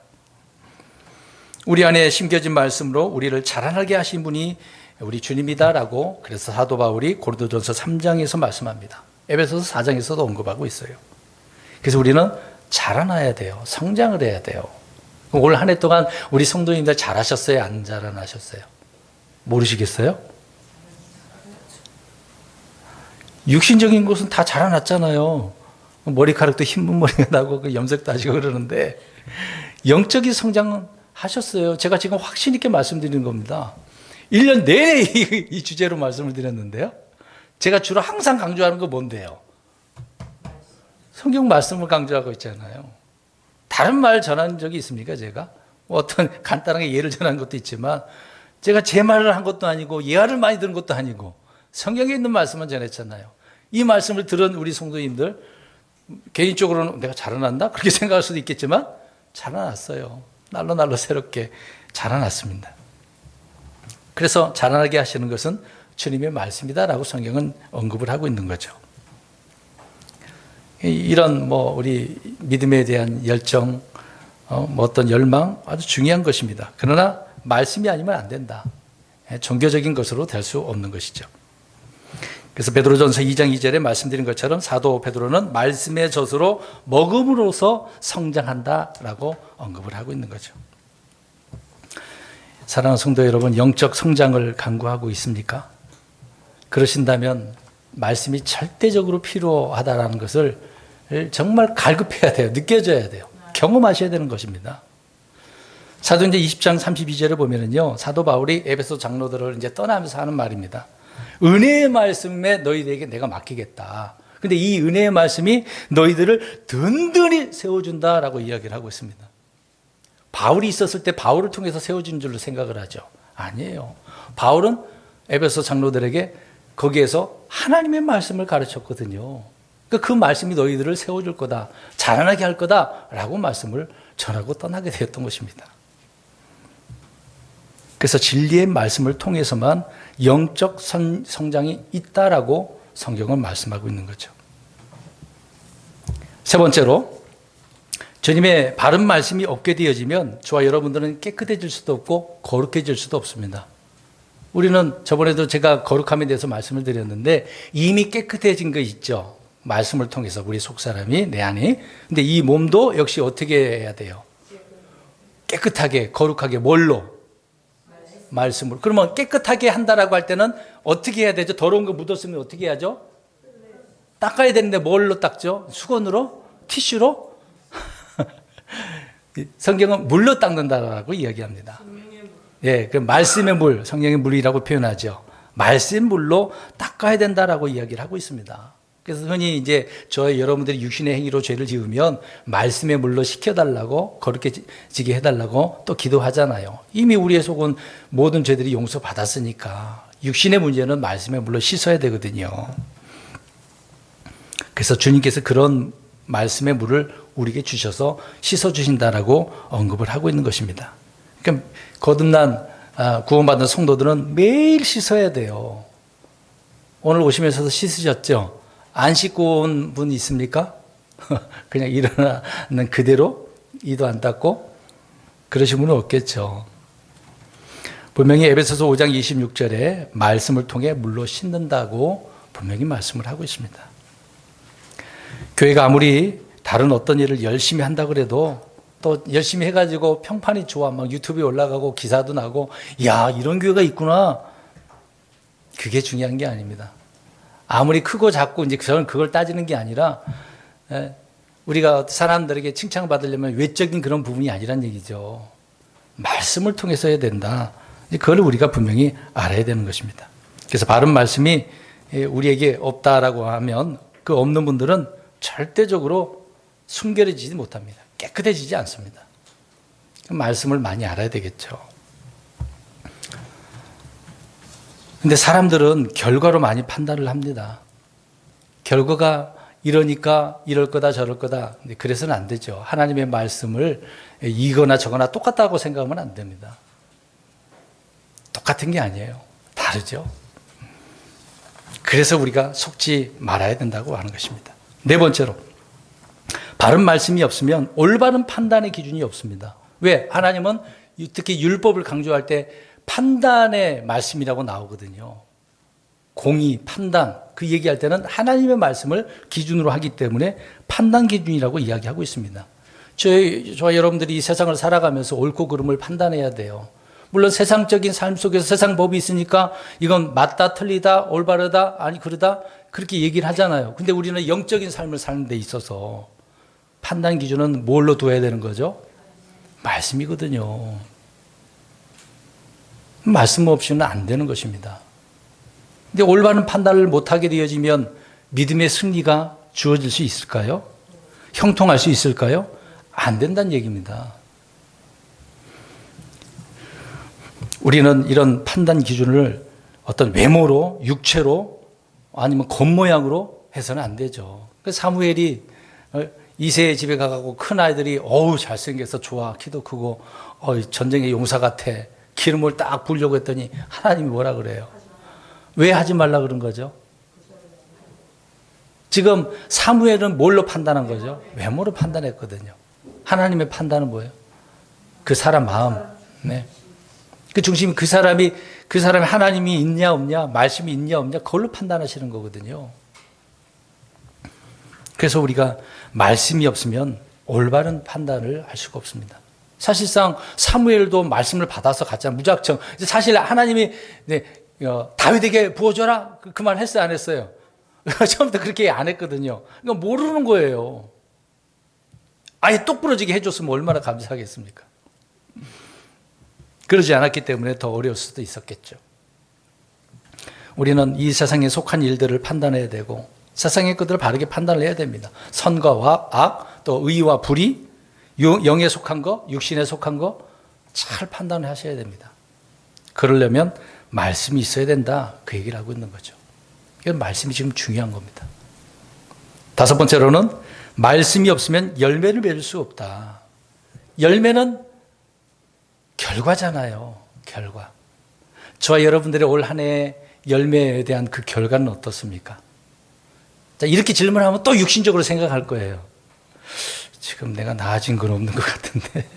우리 안에 심겨진 말씀으로 우리를 자라나게 하신 분이 우리 주님이다라고 그래서 사도 바울이 고린도전서 3장에서 말씀합니다. 에베소서 4장에서도 언급하고 있어요. 그래서 우리는 자라나야 돼요. 성장을 해야 돼요. 올 한 해 동안 우리 성도님들 잘하셨어요? 안 자라나셨어요? 모르시겠어요? 육신적인 것은 다 자라났잖아요. 머리카락도 흰 머리가 나고 염색도 하시고 그러는데 영적인 성장은 하셨어요. 제가 지금 확신 있게 말씀드리는 겁니다. 1년 내내 이 주제로 말씀을 드렸는데요. 제가 주로 항상 강조하는 거 뭔데요? 성경 말씀을 강조하고 있잖아요. 다른 말 전한 적이 있습니까, 제가? 어떤 간단하게 예를 전한 것도 있지만 제가 제 말을 한 것도 아니고 예화를 많이 들은 것도 아니고 성경에 있는 말씀만 전했잖아요. 이 말씀을 들은 우리 성도님들 개인적으로는 내가 자라난다? 그렇게 생각할 수도 있겠지만 자라났어요. 날로 새롭게 자라났습니다. 그래서 자라나게 하시는 것은 주님의 말씀이다라고 성경은 언급을 하고 있는 거죠. 이런 우리 믿음에 대한 열정, 어떤 열망 아주 중요한 것입니다. 그러나 말씀이 아니면 안 된다. 종교적인 것으로 될 수 없는 것이죠. 그래서 베드로전서 2장 2절에 말씀드린 것처럼 사도 베드로는 말씀의 젖으로 먹음으로써 성장한다라고 언급을 하고 있는 거죠. 사랑하는 성도 여러분, 영적 성장을 간구하고 있습니까? 그러신다면 말씀이 절대적으로 필요하다라는 것을 정말 갈급해야 돼요. 느껴져야 돼요. 경험하셔야 되는 것입니다. 사도행전 20장 32절에 보면은요, 사도 바울이 에베소 장로들을 이제 떠나면서 하는 말입니다. 은혜의 말씀에 너희들에게 내가 맡기겠다. 근데 이 은혜의 말씀이 너희들을 든든히 세워준다라고 이야기를 하고 있습니다. 바울이 있었을 때 바울을 통해서 세워진 줄로 생각을 하죠. 아니에요. 바울은 에베소 장로들에게 거기에서 하나님의 말씀을 가르쳤거든요. 그 말씀이 너희들을 세워줄 거다, 자라나게 할 거다라고 말씀을 전하고 떠나게 되었던 것입니다. 그래서 진리의 말씀을 통해서만 영적 성장이 있다라고 성경은 말씀하고 있는 거죠. 세 번째로, 주님의 바른 말씀이 없게 되어지면 저와 여러분들은 깨끗해질 수도 없고 거룩해질 수도 없습니다. 우리는 저번에도 제가 거룩함에 대해서 말씀을 드렸는데 이미 깨끗해진 거 있죠. 말씀을 통해서 우리 속사람이, 내 안이. 근데 이 몸도 역시 어떻게 해야 돼요? 깨끗하게, 거룩하게. 뭘로? 말씀으로. 그러면 깨끗하게 한다라고 할 때는 어떻게 해야 되죠? 더러운 거 묻었으면 어떻게 해야죠? 닦아야 되는데 뭘로 닦죠? 수건으로? 티슈로? 성경은 물로 닦는다라고 이야기합니다. 예, 그 말씀의 물, 성령의 물이라고 표현하죠. 말씀 물로 닦아야 된다라고 이야기를 하고 있습니다. 그래서 흔히 이제 저희 여러분들이 육신의 행위로 죄를 지으면 말씀의 물로 씻겨달라고, 거룩해지게 해달라고 또 기도하잖아요. 이미 우리의 속은 모든 죄들이 용서받았으니까 육신의 문제는 말씀의 물로 씻어야 되거든요. 그래서 주님께서 그런 말씀의 물을 우리에게 주셔서 씻어주신다라고 언급을 하고 있는 것입니다. 그러니까 거듭난 구원받은 성도들은 매일 씻어야 돼요. 오늘 오시면서도 씻으셨죠? 안 씻고 온 분 있습니까? 그냥 일어나는 그대로 이도 안 닦고 그러신 분은 없겠죠. 분명히 에베소서 5장 26절에 말씀을 통해 물로 씻는다고 분명히 말씀을 하고 있습니다. 교회가 아무리 다른 어떤 일을 열심히 한다고 그래도 또 열심히 해가지고 평판이 좋아, 막 유튜브에 올라가고 기사도 나고, 야, 이런 교회가 있구나. 그게 중요한 게 아닙니다. 아무리 크고 작고 이제 저는 그걸 따지는 게 아니라 우리가 사람들에게 칭찬받으려면 외적인 그런 부분이 아니란 얘기죠. 말씀을 통해서 해야 된다. 그걸 우리가 분명히 알아야 되는 것입니다. 그래서 바른 말씀이 우리에게 없다라고 하면 그 없는 분들은 절대적으로 순결해지지 못합니다. 깨끗해지지 않습니다. 말씀을 많이 알아야 되겠죠. 근데 사람들은 결과로 많이 판단을 합니다. 결과가 이러니까 이럴 거다 저럴 거다. 근데 그래서는 안 되죠. 하나님의 말씀을 이거나 저거나 똑같다고 생각하면 안 됩니다. 똑같은 게 아니에요. 다르죠. 그래서 우리가 속지 말아야 된다고 하는 것입니다. 네 번째로, 바른 말씀이 없으면 올바른 판단의 기준이 없습니다. 왜? 하나님은 특히 율법을 강조할 때 판단의 말씀이라고 나오거든요. 공의, 판단, 그 얘기할 때는 하나님의 말씀을 기준으로 하기 때문에 판단 기준이라고 이야기하고 있습니다. 저와 여러분들이 이 세상을 살아가면서 옳고 그름을 판단해야 돼요. 물론 세상적인 삶 속에서 세상 법이 있으니까 이건 맞다, 틀리다, 올바르다, 아니 그러다 그렇게 얘기를 하잖아요. 근데 우리는 영적인 삶을 사는 데 있어서 판단 기준은 뭘로 둬야 되는 거죠? 말씀이거든요. 말씀 없이는 안 되는 것입니다. 근데 올바른 판단을 못하게 되어지면 믿음의 승리가 주어질 수 있을까요? 형통할 수 있을까요? 안 된다는 얘기입니다. 우리는 이런 판단 기준을 어떤 외모로, 육체로, 아니면 겉모양으로 해서는 안 되죠. 사무엘이 이새의 집에 가고 큰 아이들이 어우 잘생겨서 좋아, 키도 크고 전쟁의 용사 같아, 기름을 딱 부으려고 했더니 하나님이 뭐라 그래요? 왜 하지 말라 그런 거죠? 지금 사무엘은 뭘로 판단한 거죠? 외모로 판단했거든요. 하나님의 판단은 뭐예요? 그 사람 마음. 네. 그 중심이 그 사람이 하나님이 있냐 없냐, 말씀이 있냐 없냐, 그걸로 판단하시는 거거든요. 그래서 우리가 말씀이 없으면 올바른 판단을 할 수가 없습니다. 사실상 사무엘도 말씀을 받아서 갔잖아요. 무작정. 사실 하나님이 다윗에게 부어줘라 그 말 했어요, 안 했어요? 처음부터 그렇게 안 했거든요. 그러니까 모르는 거예요. 아예 똑부러지게 해줬으면 얼마나 감사하겠습니까? 그러지 않았기 때문에 더 어려울 수도 있었겠죠. 우리는 이 세상에 속한 일들을 판단해야 되고 세상의 것들을 바르게 판단을 해야 됩니다. 선과 악, 또 의와 불의, 영에 속한 거, 육신에 속한 거 잘 판단을 하셔야 됩니다. 그러려면 말씀이 있어야 된다, 그 얘기를 하고 있는 거죠. 이건 말씀이 지금 중요한 겁니다. 다섯 번째로는 말씀이 없으면 열매를 맺을 수 없다. 열매는 결과잖아요. 결과. 저와 여러분들의 올 한 해의 열매에 대한 그 결과는 어떻습니까? 자, 이렇게 질문하면 또 육신적으로 생각할 거예요. 지금 내가 나아진 건 없는 것 같은데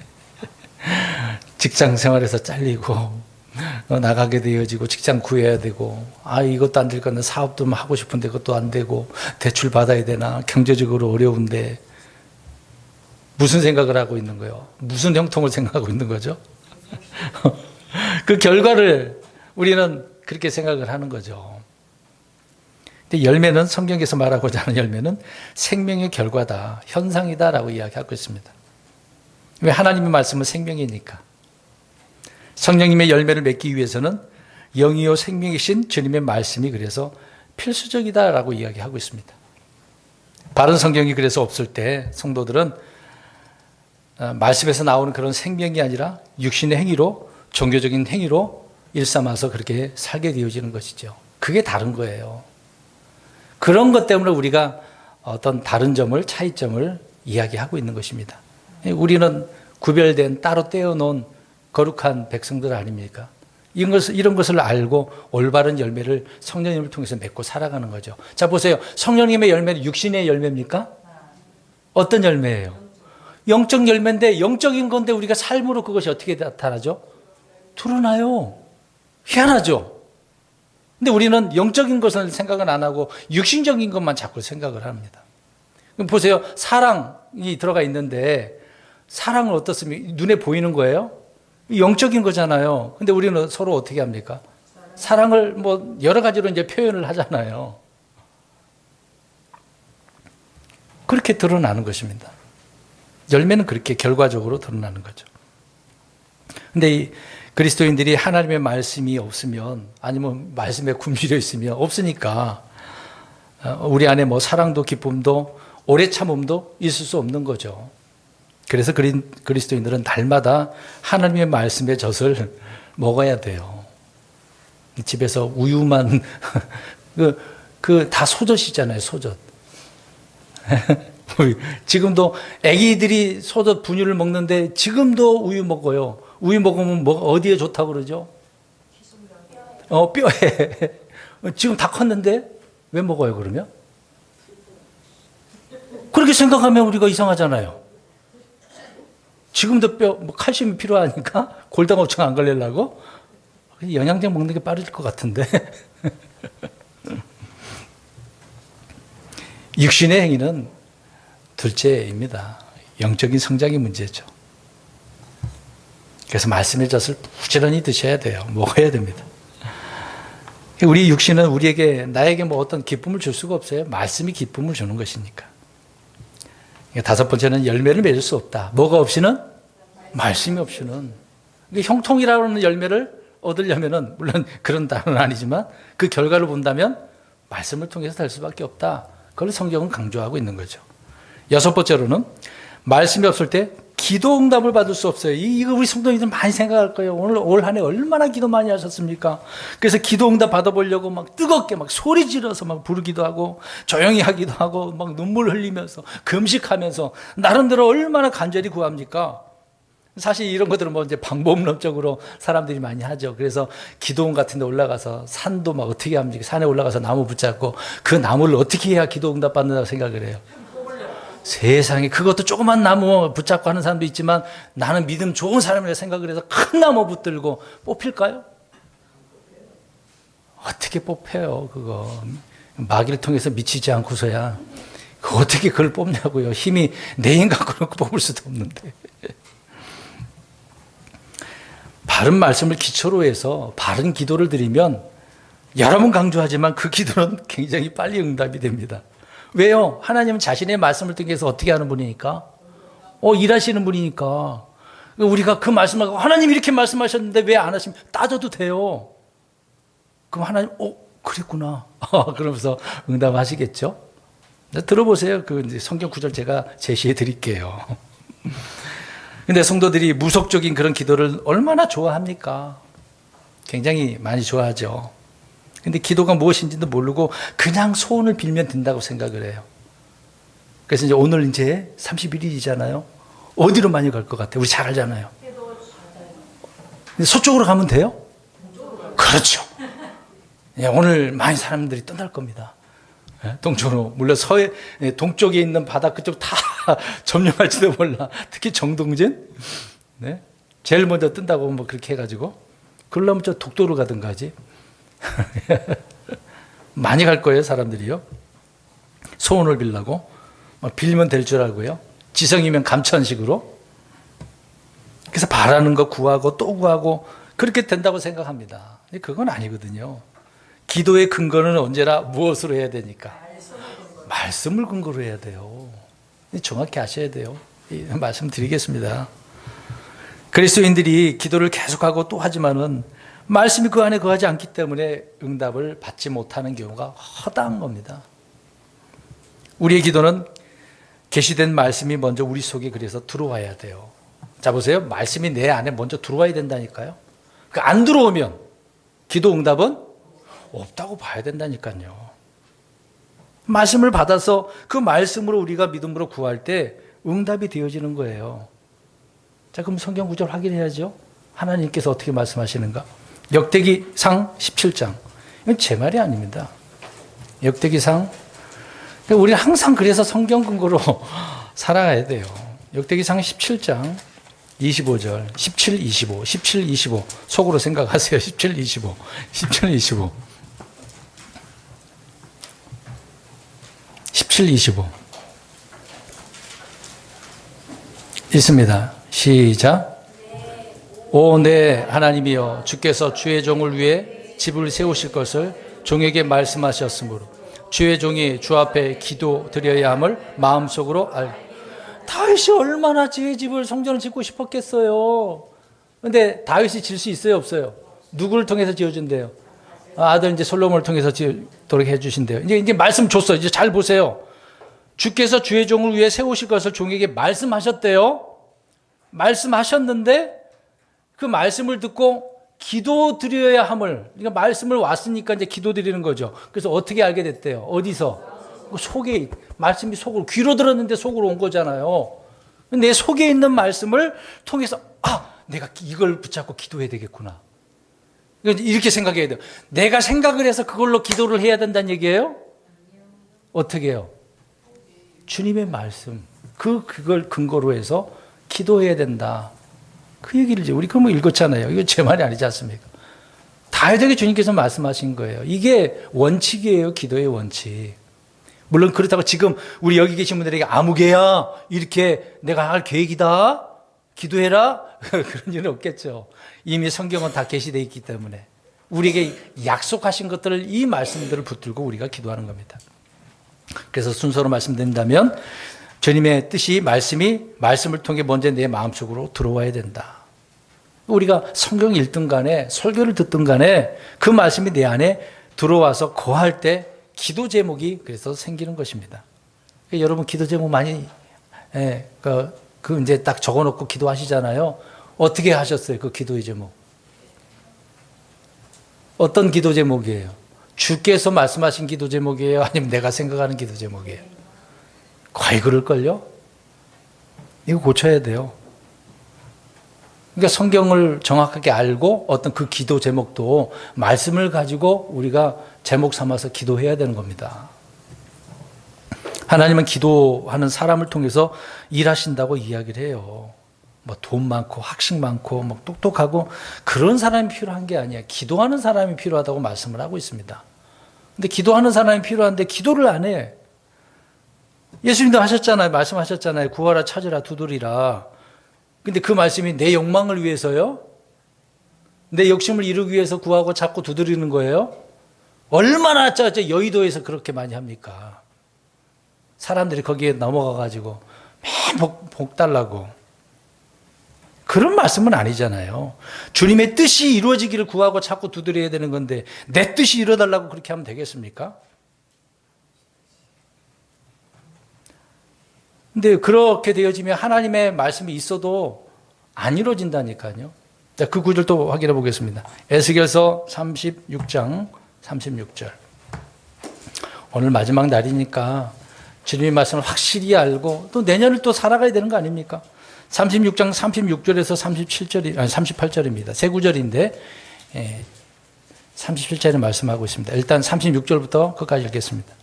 직장 생활에서 잘리고 나가게 되어지고 직장 구해야 되고 이것도 안 될 건데 사업도 하고 싶은데 그것도 안 되고 대출 받아야 되나 경제적으로 어려운데 무슨 생각을 하고 있는 거예요? 무슨 형통을 생각하고 있는 거죠? 그 결과를 우리는 그렇게 생각을 하는 거죠. 근데 열매는 성경에서 말하고자 하는 열매는 생명의 결과다, 현상이다라고 이야기하고 있습니다. 왜? 하나님의 말씀은 생명이니까. 성령님의 열매를 맺기 위해서는 영이요 생명이신 주님의 말씀이 그래서 필수적이다라고 이야기하고 있습니다. 바른 성경이 그래서 없을 때 성도들은 말씀에서 나오는 그런 생명이 아니라 육신의 행위로, 종교적인 행위로 일삼아서 그렇게 살게 되어지는 것이죠. 그게 다른 거예요. 그런 것 때문에 우리가 어떤 다른 점을, 차이점을 이야기하고 있는 것입니다. 우리는 구별된, 따로 떼어놓은 거룩한 백성들 아닙니까? 이런 것을 알고 올바른 열매를 성령님을 통해서 맺고 살아가는 거죠. 자, 보세요. 성령님의 열매는 육신의 열매입니까? 어떤 열매예요? 영적 열매인데, 영적인 건데 우리가 삶으로 그것이 어떻게 나타나죠? 드러나요. 희한하죠? 근데 우리는 영적인 것을 생각은 안 하고 육신적인 것만 자꾸 생각을 합니다. 그럼 보세요. 사랑이 들어가 있는데 사랑은 어떻습니까? 눈에 보이는 거예요? 영적인 거잖아요. 근데 우리는 서로 어떻게 합니까? 사랑을 뭐 여러 가지로 이제 표현을 하잖아요. 그렇게 드러나는 것입니다. 열매는 그렇게 결과적으로 드러나는 거죠. 근데 이 그리스도인들이 하나님의 말씀이 없으면, 아니면 말씀에 굶주려 있으면, 없으니까 우리 안에 뭐 사랑도 기쁨도 오래 참음도 있을 수 없는 거죠. 그래서 그리스도인들은 날마다 하나님의 말씀의 젖을 먹어야 돼요. 집에서 우유만 다 소젖이잖아요. 소젖. 지금도 아기들이 소젖 분유를 먹는데 지금도 우유 먹어요. 우유 먹으면 뭐 어디에 좋다고 그러죠? 뼈에. 지금 다 컸는데 왜 먹어요 그러면? 그렇게 생각하면 우리가 이상하잖아요. 지금도 뭐 칼슘이 필요하니까 골다공증 안 걸리려고 영양제 먹는 게 빠를 것 같은데. 육신의 행위는 둘째입니다. 영적인 성장의 문제죠. 그래서 말씀의 젖을 부지런히 드셔야 돼요. 먹어야 됩니다. 우리 육신은 나에게 뭐 어떤 기쁨을 줄 수가 없어요. 말씀이 기쁨을 주는 것이니까. 다섯 번째는 열매를 맺을 수 없다. 뭐가 없이는? 말씀이 없이는. 형통이라고 하는 열매를 얻으려면은, 물론 그런 단어는 아니지만 그 결과를 본다면 말씀을 통해서 될 수밖에 없다. 그걸 성경은 강조하고 있는 거죠. 여섯 번째로는 말씀이 없을 때 기도 응답을 받을 수 없어요. 이거 우리 성도님들 많이 생각할 거예요. 오늘 올 한 해 얼마나 기도 많이 하셨습니까? 그래서 기도 응답 받아보려고 막 뜨겁게 막 소리 지르서 막 부르기도 하고 조용히 하기도 하고 막 눈물 흘리면서 금식하면서 나름대로 얼마나 간절히 구합니까? 사실 이런 것들은 뭐 이제 방법론적으로 사람들이 많이 하죠. 그래서 기도원 같은 데 올라가서 산도 막 어떻게 합니까? 산에 올라가서 나무 붙잡고 그 나무를 어떻게 해야 기도 응답 받는다고 생각을 해요. 세상에, 그것도 조그만 나무 붙잡고 하는 사람도 있지만 나는 믿음 좋은 사람이라 생각을 해서 큰 나무 붙들고 뽑힐까요? 어떻게 뽑혀요, 그거. 마귀를 통해서 미치지 않고서야. 어떻게 그걸 뽑냐고요. 힘이 내 힘 갖고는 뽑을 수도 없는데. 바른 말씀을 기초로 해서 바른 기도를 드리면, 여러 번 강조하지만 그 기도는 굉장히 빨리 응답이 됩니다. 왜요? 하나님은 자신의 말씀을 통해서 어떻게 하는 분이니까? 일하시는 분이니까. 우리가 그 말씀을 하고, 하나님 이렇게 말씀하셨는데 왜 안 하시면 따져도 돼요. 그럼 하나님, 그랬구나. 그러면서 응답하시겠죠? 들어보세요. 그 성경 구절 제가 제시해 드릴게요. 근데 성도들이 무속적인 그런 기도를 얼마나 좋아합니까? 굉장히 많이 좋아하죠. 근데 기도가 무엇인지도 모르고 그냥 소원을 빌면 된다고 생각을 해요. 그래서 이제 오늘 이제 31일이잖아요. 어디로 많이 갈 것 같아요? 우리 잘 알잖아요. 서쪽으로 가면 돼요? 그렇죠. 오늘 많이 사람들이 떠날 겁니다. 동쪽으로. 물론 동쪽에 있는 바다 그쪽 다 점령할지도 몰라. 특히 정동진. 네? 제일 먼저 뜬다고 뭐 그렇게 해가지고. 그러려면 저 독도로 가든가 하지. 많이 갈 거예요, 사람들이요. 소원을 빌라고. 빌면 될 줄 알고요. 지성이면 감천식으로. 그래서 바라는 거 구하고 또 구하고 그렇게 된다고 생각합니다. 그건 아니거든요. 기도의 근거는 언제나 무엇으로 해야 되니까? 말씀을 근거로 해야 돼요. 정확히 아셔야 돼요. 말씀드리겠습니다. 그리스도인들이 기도를 계속하고 또 하지만은 말씀이 그 안에 거하지 않기 때문에 응답을 받지 못하는 경우가 허다한 겁니다. 우리의 기도는 계시된 말씀이 먼저 우리 속에 그래서 들어와야 돼요. 자, 보세요. 말씀이 내 안에 먼저 들어와야 된다니까요. 안 들어오면 기도 응답은 없다고 봐야 된다니까요. 말씀을 받아서 그 말씀으로 우리가 믿음으로 구할 때 응답이 되어지는 거예요. 자, 그럼 성경 구절 확인해야죠. 하나님께서 어떻게 말씀하시는가? 역대기상 17장. 이건 제 말이 아닙니다. 역대기상. 우리는 항상 그래서 성경 근거로 살아가야 돼요. 역대기상 17장 25절, 17, 25, 17, 25. 속으로 생각하세요. 17, 25, 17, 25. 17, 25. 있습니다. 시작. 오, 네, 하나님이여, 주께서 주의 종을 위해 집을 세우실 것을 종에게 말씀하셨으므로 주의 종이 주 앞에 기도 드려야 함을 마음속으로 알고. 다윗이 얼마나 제 집을 성전을 짓고 싶었겠어요. 근데 다윗이 질 수 있어요, 없어요? 누구를 통해서 지어준대요? 아들 이제 솔로몬을 통해서 지도록 해주신대요. 이제 말씀 줬어요. 이제 잘 보세요. 주께서 주의 종을 위해 세우실 것을 종에게 말씀하셨대요. 말씀하셨는데 그 말씀을 듣고 기도 드려야 함을, 그러니까 말씀을 왔으니까 이제 기도 드리는 거죠. 그래서 어떻게 알게 됐대요? 어디서? 속에, 말씀이 속으로, 귀로 들었는데 속으로 온 거잖아요. 내 속에 있는 말씀을 통해서, 내가 이걸 붙잡고 기도해야 되겠구나. 이렇게 생각해야 돼요. 내가 생각을 해서 그걸로 기도를 해야 된다는 얘기예요? 어떻게 해요? 주님의 말씀, 그걸 근거로 해서 기도해야 된다. 그 얘기를 이제 우리 그거 읽었잖아요. 이거 제 말이 아니지 않습니까? 다윗에게 주님께서 말씀하신 거예요. 이게 원칙이에요. 기도의 원칙. 물론 그렇다고 지금 우리 여기 계신 분들에게 아무개야 이렇게 내가 할 계획이다 기도해라 그런 일은 없겠죠. 이미 성경은 다 계시되어 있기 때문에 우리에게 약속하신 것들을, 이 말씀들을 붙들고 우리가 기도하는 겁니다. 그래서 순서로 말씀드린다면 주님의 뜻이, 말씀을 통해 먼저 내 마음속으로 들어와야 된다. 우리가 성경 읽든 간에 설교를 듣든 간에 그 말씀이 내 안에 들어와서 거할 때 기도 제목이 그래서 생기는 것입니다. 여러분 기도 제목 많이 이제 딱 적어놓고 기도하시잖아요. 어떻게 하셨어요? 그 기도의 제목 어떤 기도 제목이에요? 주께서 말씀하신 기도 제목이에요? 아니면 내가 생각하는 기도 제목이에요? 거의 그럴걸요? 이거 고쳐야 돼요. 그러니까 성경을 정확하게 알고 어떤 그 기도 제목도 말씀을 가지고 우리가 제목 삼아서 기도해야 되는 겁니다. 하나님은 기도하는 사람을 통해서 일하신다고 이야기를 해요. 뭐 돈 많고 학식 많고 뭐 똑똑하고 그런 사람이 필요한 게 아니야. 기도하는 사람이 필요하다고 말씀을 하고 있습니다. 근데 기도하는 사람이 필요한데 기도를 안 해. 예수님도 하셨잖아요. 말씀하셨잖아요. 구하라, 찾으라, 두드리라. 근데 그 말씀이 내 욕망을 위해서요? 내 욕심을 이루기 위해서 구하고 찾고 두드리는 거예요? 얼마나 여의도에서 그렇게 많이 합니까? 사람들이 거기에 넘어가가지고 맨 복 달라고. 그런 말씀은 아니잖아요. 주님의 뜻이 이루어지기를 구하고 찾고 두드려야 되는 건데 내 뜻이 이루어달라고 그렇게 하면 되겠습니까? 근데 그렇게 되어지면 하나님의 말씀이 있어도 안 이루어진다니까요. 자, 그 구절 또 확인해 보겠습니다. 에스겔서 36장 36절. 오늘 마지막 날이니까 주님의 말씀을 확실히 알고 또 내년을 또 살아가야 되는 거 아닙니까? 36장 36절에서 38절입니다. 세 구절인데 37절에 말씀하고 있습니다. 일단 36절부터 끝까지 읽겠습니다.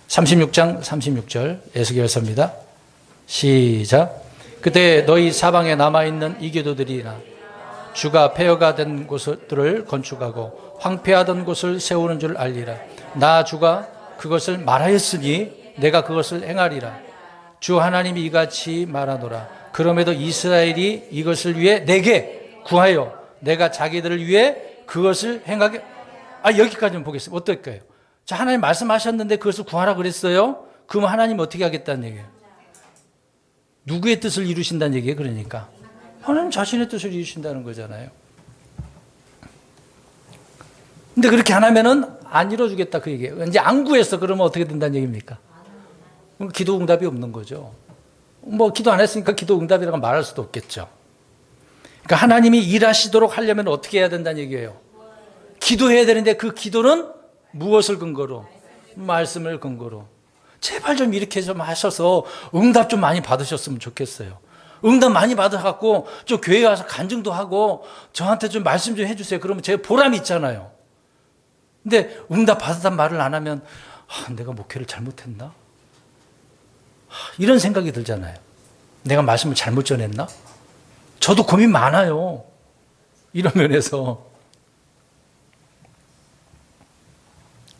36장 36절 에스겔서입니다. 시작. 그때 너희 사방에 남아있는 이교도들이나 주가 폐허가 된 곳들을 건축하고 황폐하던 곳을 세우는 줄 알리라. 나 주가 그것을 말하였으니 내가 그것을 행하리라. 주 하나님이 이같이 말하노라. 그럼에도 이스라엘이 이것을 위해 내게 구하여 내가 자기들을 위해 그것을 행하게. 여기까지만 보겠습니다. 어떨까요? 자, 하나님 말씀하셨는데 그것을 구하라 그랬어요. 그럼 하나님 어떻게 하겠다는 얘기예요? 누구의 뜻을 이루신다는 얘기예요? 그러니까 하나님 자신의 뜻을 이루신다는 거잖아요. 근데 그렇게 안 하면은 안 이루어주겠다 그 얘기예요. 이제 안 구했어. 그러면 어떻게 된다는 얘기입니까? 그럼 기도 응답이 없는 거죠. 뭐 기도 안 했으니까 기도 응답이라고 말할 수도 없겠죠. 그러니까 하나님이 일하시도록 하려면 어떻게 해야 된다는 얘기예요? 기도해야 되는데 그 기도는 무엇을 근거로? 말씀을 근거로. 제발 좀 이렇게 좀 하셔서 응답 좀 많이 받으셨으면 좋겠어요. 응답 많이 받아갖고 좀 교회 와서 간증도 하고 저한테 좀 말씀 좀 해주세요. 그러면 제가 보람이 있잖아요. 근데 응답 받았단 말을 안 하면 내가 목회를 잘못했나? 이런 생각이 들잖아요. 내가 말씀을 잘못 전했나? 저도 고민 많아요. 이런 면에서.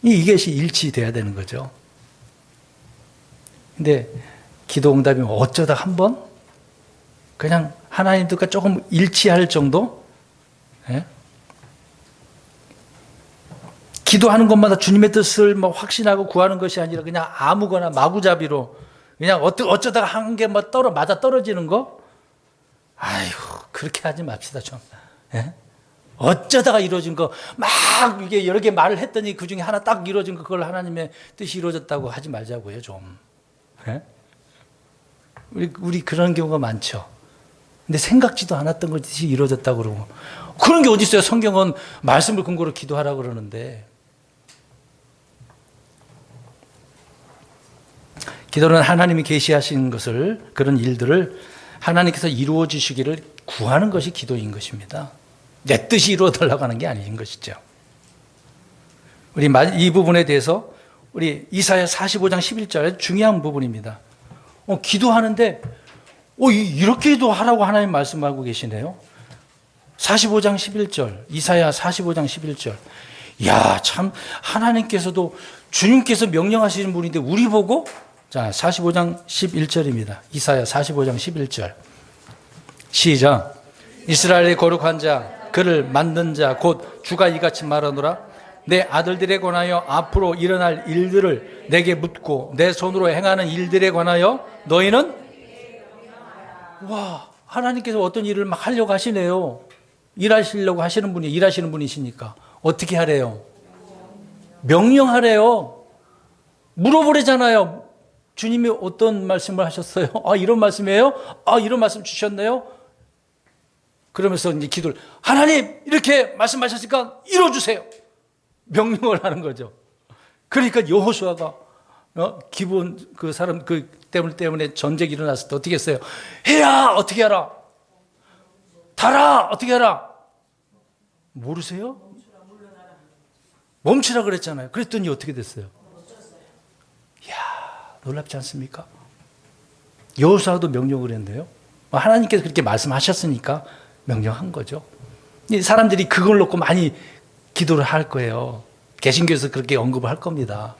이것이 일치돼야 되는 거죠. 근데 기도 응답이면 어쩌다 한 번? 그냥 하나님 뜻과 조금 일치할 정도? 예? 기도하는 것마다 주님의 뜻을 뭐 확신하고 구하는 것이 아니라 그냥 아무거나 마구잡이로 그냥 어쩌다가 한 개 뭐 맞아 떨어지는 거? 아유, 그렇게 하지 맙시다, 좀. 예? 어쩌다가 이루어진 거, 막 이게 여러 개 말을 했더니 그 중에 하나 딱 이루어진 거, 그걸 하나님의 뜻이 이루어졌다고 하지 말자고요, 좀. 예? 우리 그런 경우가 많죠. 근데 생각지도 않았던 것이 이루어졌다고 그러고. 그런 게 어디 있어요? 성경은 말씀을 근거로 기도하라고 그러는데. 기도는 하나님이 계시하신 것을, 그런 일들을 하나님께서 이루어 주시기를 구하는 것이 기도인 것입니다. 내 뜻이 이루어달라고 하는 게 아닌 것이죠. 우리 이 부분에 대해서 우리 이사야 45장 11절에 중요한 부분입니다. 기도하는데 이렇게도 하라고 하나님 말씀하고 계시네요. 45장 11절, 이사야 45장 11절. 야, 참 하나님께서도 주님께서 명령하시는 분인데 우리 보고, 자, 45장 11절입니다. 이사야 45장 11절. 시작. 이스라엘의 거룩한 자, 그를 만든 자, 곧 주가 이같이 말하노라. 내 아들들에 관하여 앞으로 일어날 일들을 내게 묻고 내 손으로 행하는 일들에 관하여 너희는, 와, 하나님께서 어떤 일을 막 하려고 하시네요. 일하시려고 하시는 분이, 일하시는 분이시니까 어떻게 하래요? 명령하래요. 물어보래잖아요. 주님이 어떤 말씀을 하셨어요? 아, 이런 말씀이에요? 아, 이런 말씀 주셨네요? 그러면서 이제 기도를, 하나님 이렇게 말씀하셨으니까 이루어주세요. 명령을 하는 거죠. 그러니까 여호수아가 기본 그 사람 그 때문에 전쟁이 일어났을 때 어떻게 했어요? 해야 어떻게 하라? 달아 어떻게 하라? 모르세요? 멈추라 그랬잖아요. 그랬더니 어떻게 됐어요? 이야, 놀랍지 않습니까? 여호수아도 명령을 했는데요. 하나님께서 그렇게 말씀하셨으니까 명령한 거죠. 사람들이 그걸 놓고 많이 기도를 할 거예요. 개신교에서 그렇게 언급을 할 겁니다.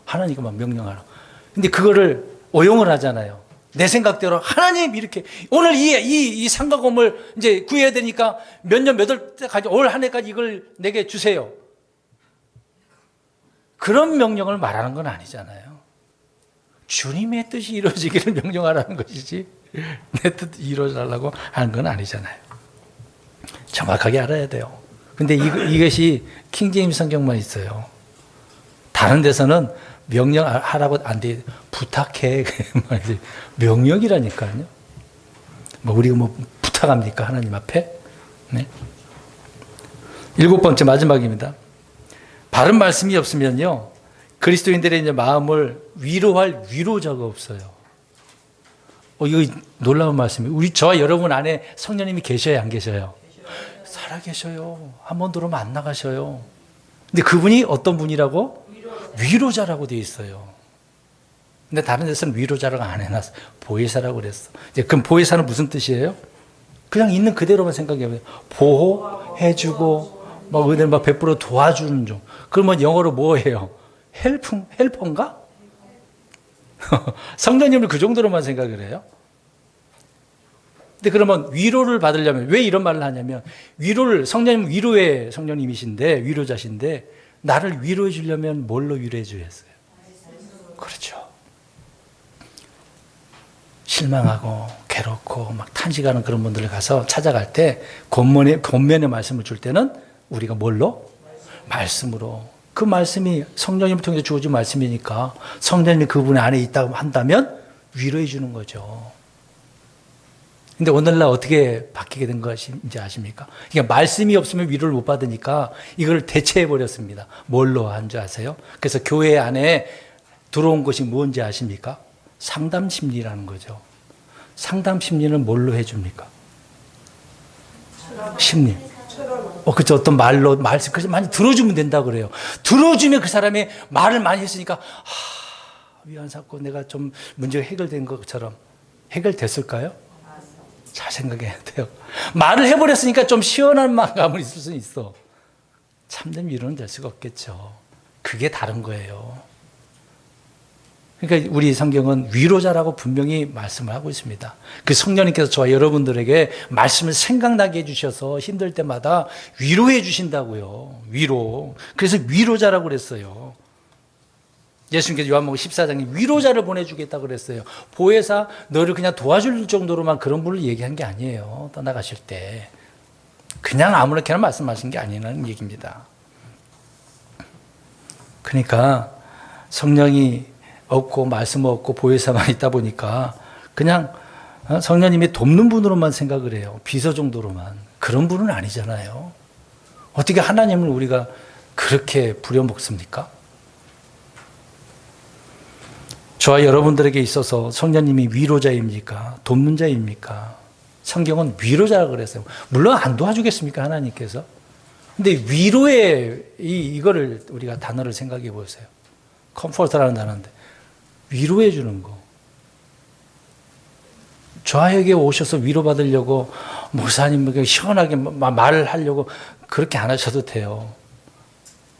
하나님께 막 명령하라. 근데 그거를 오용을 하잖아요. 내 생각대로 하나님 이렇게 오늘 이 상가건물 이제 구해야 되니까 몇 년 몇월 때까지 올 한 해까지 이걸 내게 주세요. 그런 명령을 말하는 건 아니잖아요. 주님의 뜻이 이루어지기를 명령하라는 것이지 내 뜻 이루어달라고 하는 건 아니잖아요. 정확하게 알아야 돼요. 근데 이것이 킹제임스 성경만 있어요. 다른 데서는 명령하라고 안 돼. 부탁해. 명령이라니까요. 우리가 부탁합니까? 하나님 앞에? 네. 7번째 마지막입니다. 바른 말씀이 없으면요, 그리스도인들의 이제 마음을 위로할 위로자가 없어요. 이거 놀라운 말씀이에요. 저와 여러분 안에 성령님이 계셔야 안 계셔요? 살아계셔요. 한번 들어오면 안 나가셔요. 근데 그분이 어떤 분이라고? 위로자라고 되어 있어요. 근데 다른 데서는 위로자라고 안 해놨어. 보혜사라고 그랬어. 이제 그럼 보혜사는 무슨 뜻이에요? 그냥 있는 그대로만 생각해보세요. 보호해주고, 은혜를 베풀어 도와주는 종. 그러면 영어로 뭐예요? 헬퍼인가? 성령님을 그 정도로만 생각을 해요? 근데 그러면 위로를 받으려면 왜 이런 말을 하냐면, 성령님 위로의 성령님이신데, 위로자신데, 나를 위로해 주려면 뭘로 위로해 주겠어요? 그렇죠. 실망하고 괴롭고 막 탄식하는 그런 분들을 가서 찾아갈 때 권면의 말씀을 줄 때는 우리가 뭘로? 말씀으로. 그 말씀이 성령님을 통해서 주어진 말씀이니까 성령님이 그분 안에 있다고 한다면 위로해 주는 거죠. 근데 오늘날 어떻게 바뀌게 된 것인지 아십니까? 그러니까 말씀이 없으면 위로를 못 받으니까 이걸 대체해버렸습니다. 뭘로 한 줄 아세요? 그래서 교회 안에 들어온 것이 뭔지 아십니까? 상담심리라는 거죠. 상담심리는 뭘로 해줍니까? 심리. 그쵸. 어떤 말로, 그래서 많이 들어주면 된다고 그래요. 들어주면 그 사람이 말을 많이 했으니까, 위안 삼고 내가 좀 문제가 해결된 것처럼 해결됐을까요? 잘 생각해야 돼요. 말을 해버렸으니까 좀 시원한 마음감을 있을 수는 있어. 참된 위로는 될 수가 없겠죠. 그게 다른 거예요. 그러니까 우리 성경은 위로자라고 분명히 말씀을 하고 있습니다. 그 성령님께서 저와 여러분들에게 말씀을 생각나게 해주셔서 힘들 때마다 위로해 주신다고요. 위로. 그래서 위로자라고 그랬어요. 예수님께서 요한복음 14장에 위로자를 보내주겠다고 그랬어요. 보혜사 너를 그냥 도와줄 정도로만 그런 분을 얘기한 게 아니에요. 떠나가실 때. 그냥 아무렇게나 말씀하신 게 아니라는 얘기입니다. 그러니까 성령이 없고 말씀 없고 보혜사만 있다 보니까 그냥 성령님이 돕는 분으로만 생각을 해요. 비서 정도로만. 그런 분은 아니잖아요. 어떻게 하나님을 우리가 그렇게 부려먹습니까? 저와 여러분들에게 있어서 성령님이 위로자입니까? 돕는 자입니까? 성경은 위로자라고 그랬어요. 물론 안 도와주겠습니까? 하나님께서. 근데 위로의 이거를 우리가 단어를 생각해 보세요. 컴포터라는 단어인데 위로해 주는 거. 저에게 오셔서 위로받으려고 목사님에게 시원하게 말을 하려고 그렇게 안 하셔도 돼요.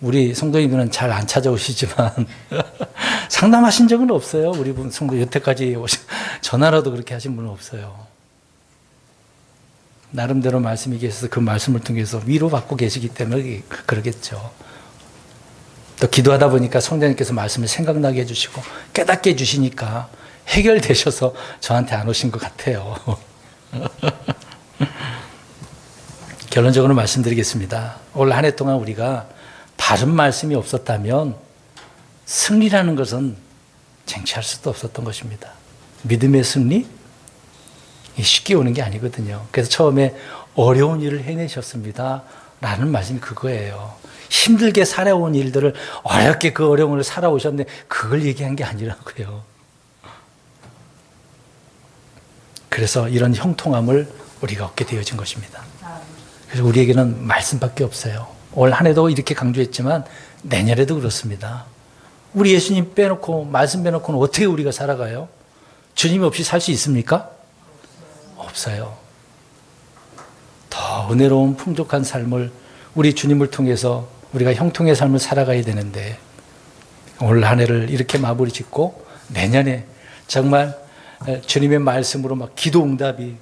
우리 성도님들은 잘 안 찾아오시지만 상담하신 적은 없어요. 우리 성도 여태까지 전화라도 그렇게 하신 분은 없어요. 나름대로 말씀이 계셔서 그 말씀을 통해서 위로받고 계시기 때문에 그러겠죠. 또 기도하다 보니까 성령님께서 말씀을 생각나게 해주시고 깨닫게 해주시니까 해결되셔서 저한테 안 오신 것 같아요. 결론적으로 말씀드리겠습니다. 올 한 해 동안 우리가 바른 말씀이 없었다면 승리라는 것은 쟁취할 수도 없었던 것입니다. 믿음의 승리? 쉽게 오는 게 아니거든요. 그래서 처음에 어려운 일을 해내셨습니다. 라는 말씀이 그거예요. 힘들게 살아온 일들을 어렵게 그 어려움을 살아오셨는데 그걸 얘기한 게 아니라고요. 그래서 이런 형통함을 우리가 얻게 되어진 것입니다. 그래서 우리에게는 말씀밖에 없어요. 올 한 해도 이렇게 강조했지만 내년에도 그렇습니다. 우리 예수님 빼놓고 말씀 빼놓고는 어떻게 우리가 살아가요? 주님 없이 살 수 있습니까? 없어요. 더 은혜로운 풍족한 삶을 우리 주님을 통해서 우리가 형통의 삶을 살아가야 되는데 올 한 해를 이렇게 마무리 짓고 내년에 정말 주님의 말씀으로 막 기도 응답이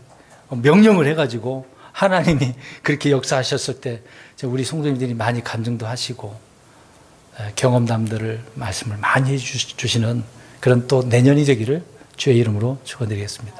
명령을 해가지고 하나님이 그렇게 역사하셨을 때 우리 성도님들이 많이 감정도 하시고 경험담들을 말씀을 많이 해주시는 그런 또 내년이 되기를 주의 이름으로 축원드리겠습니다.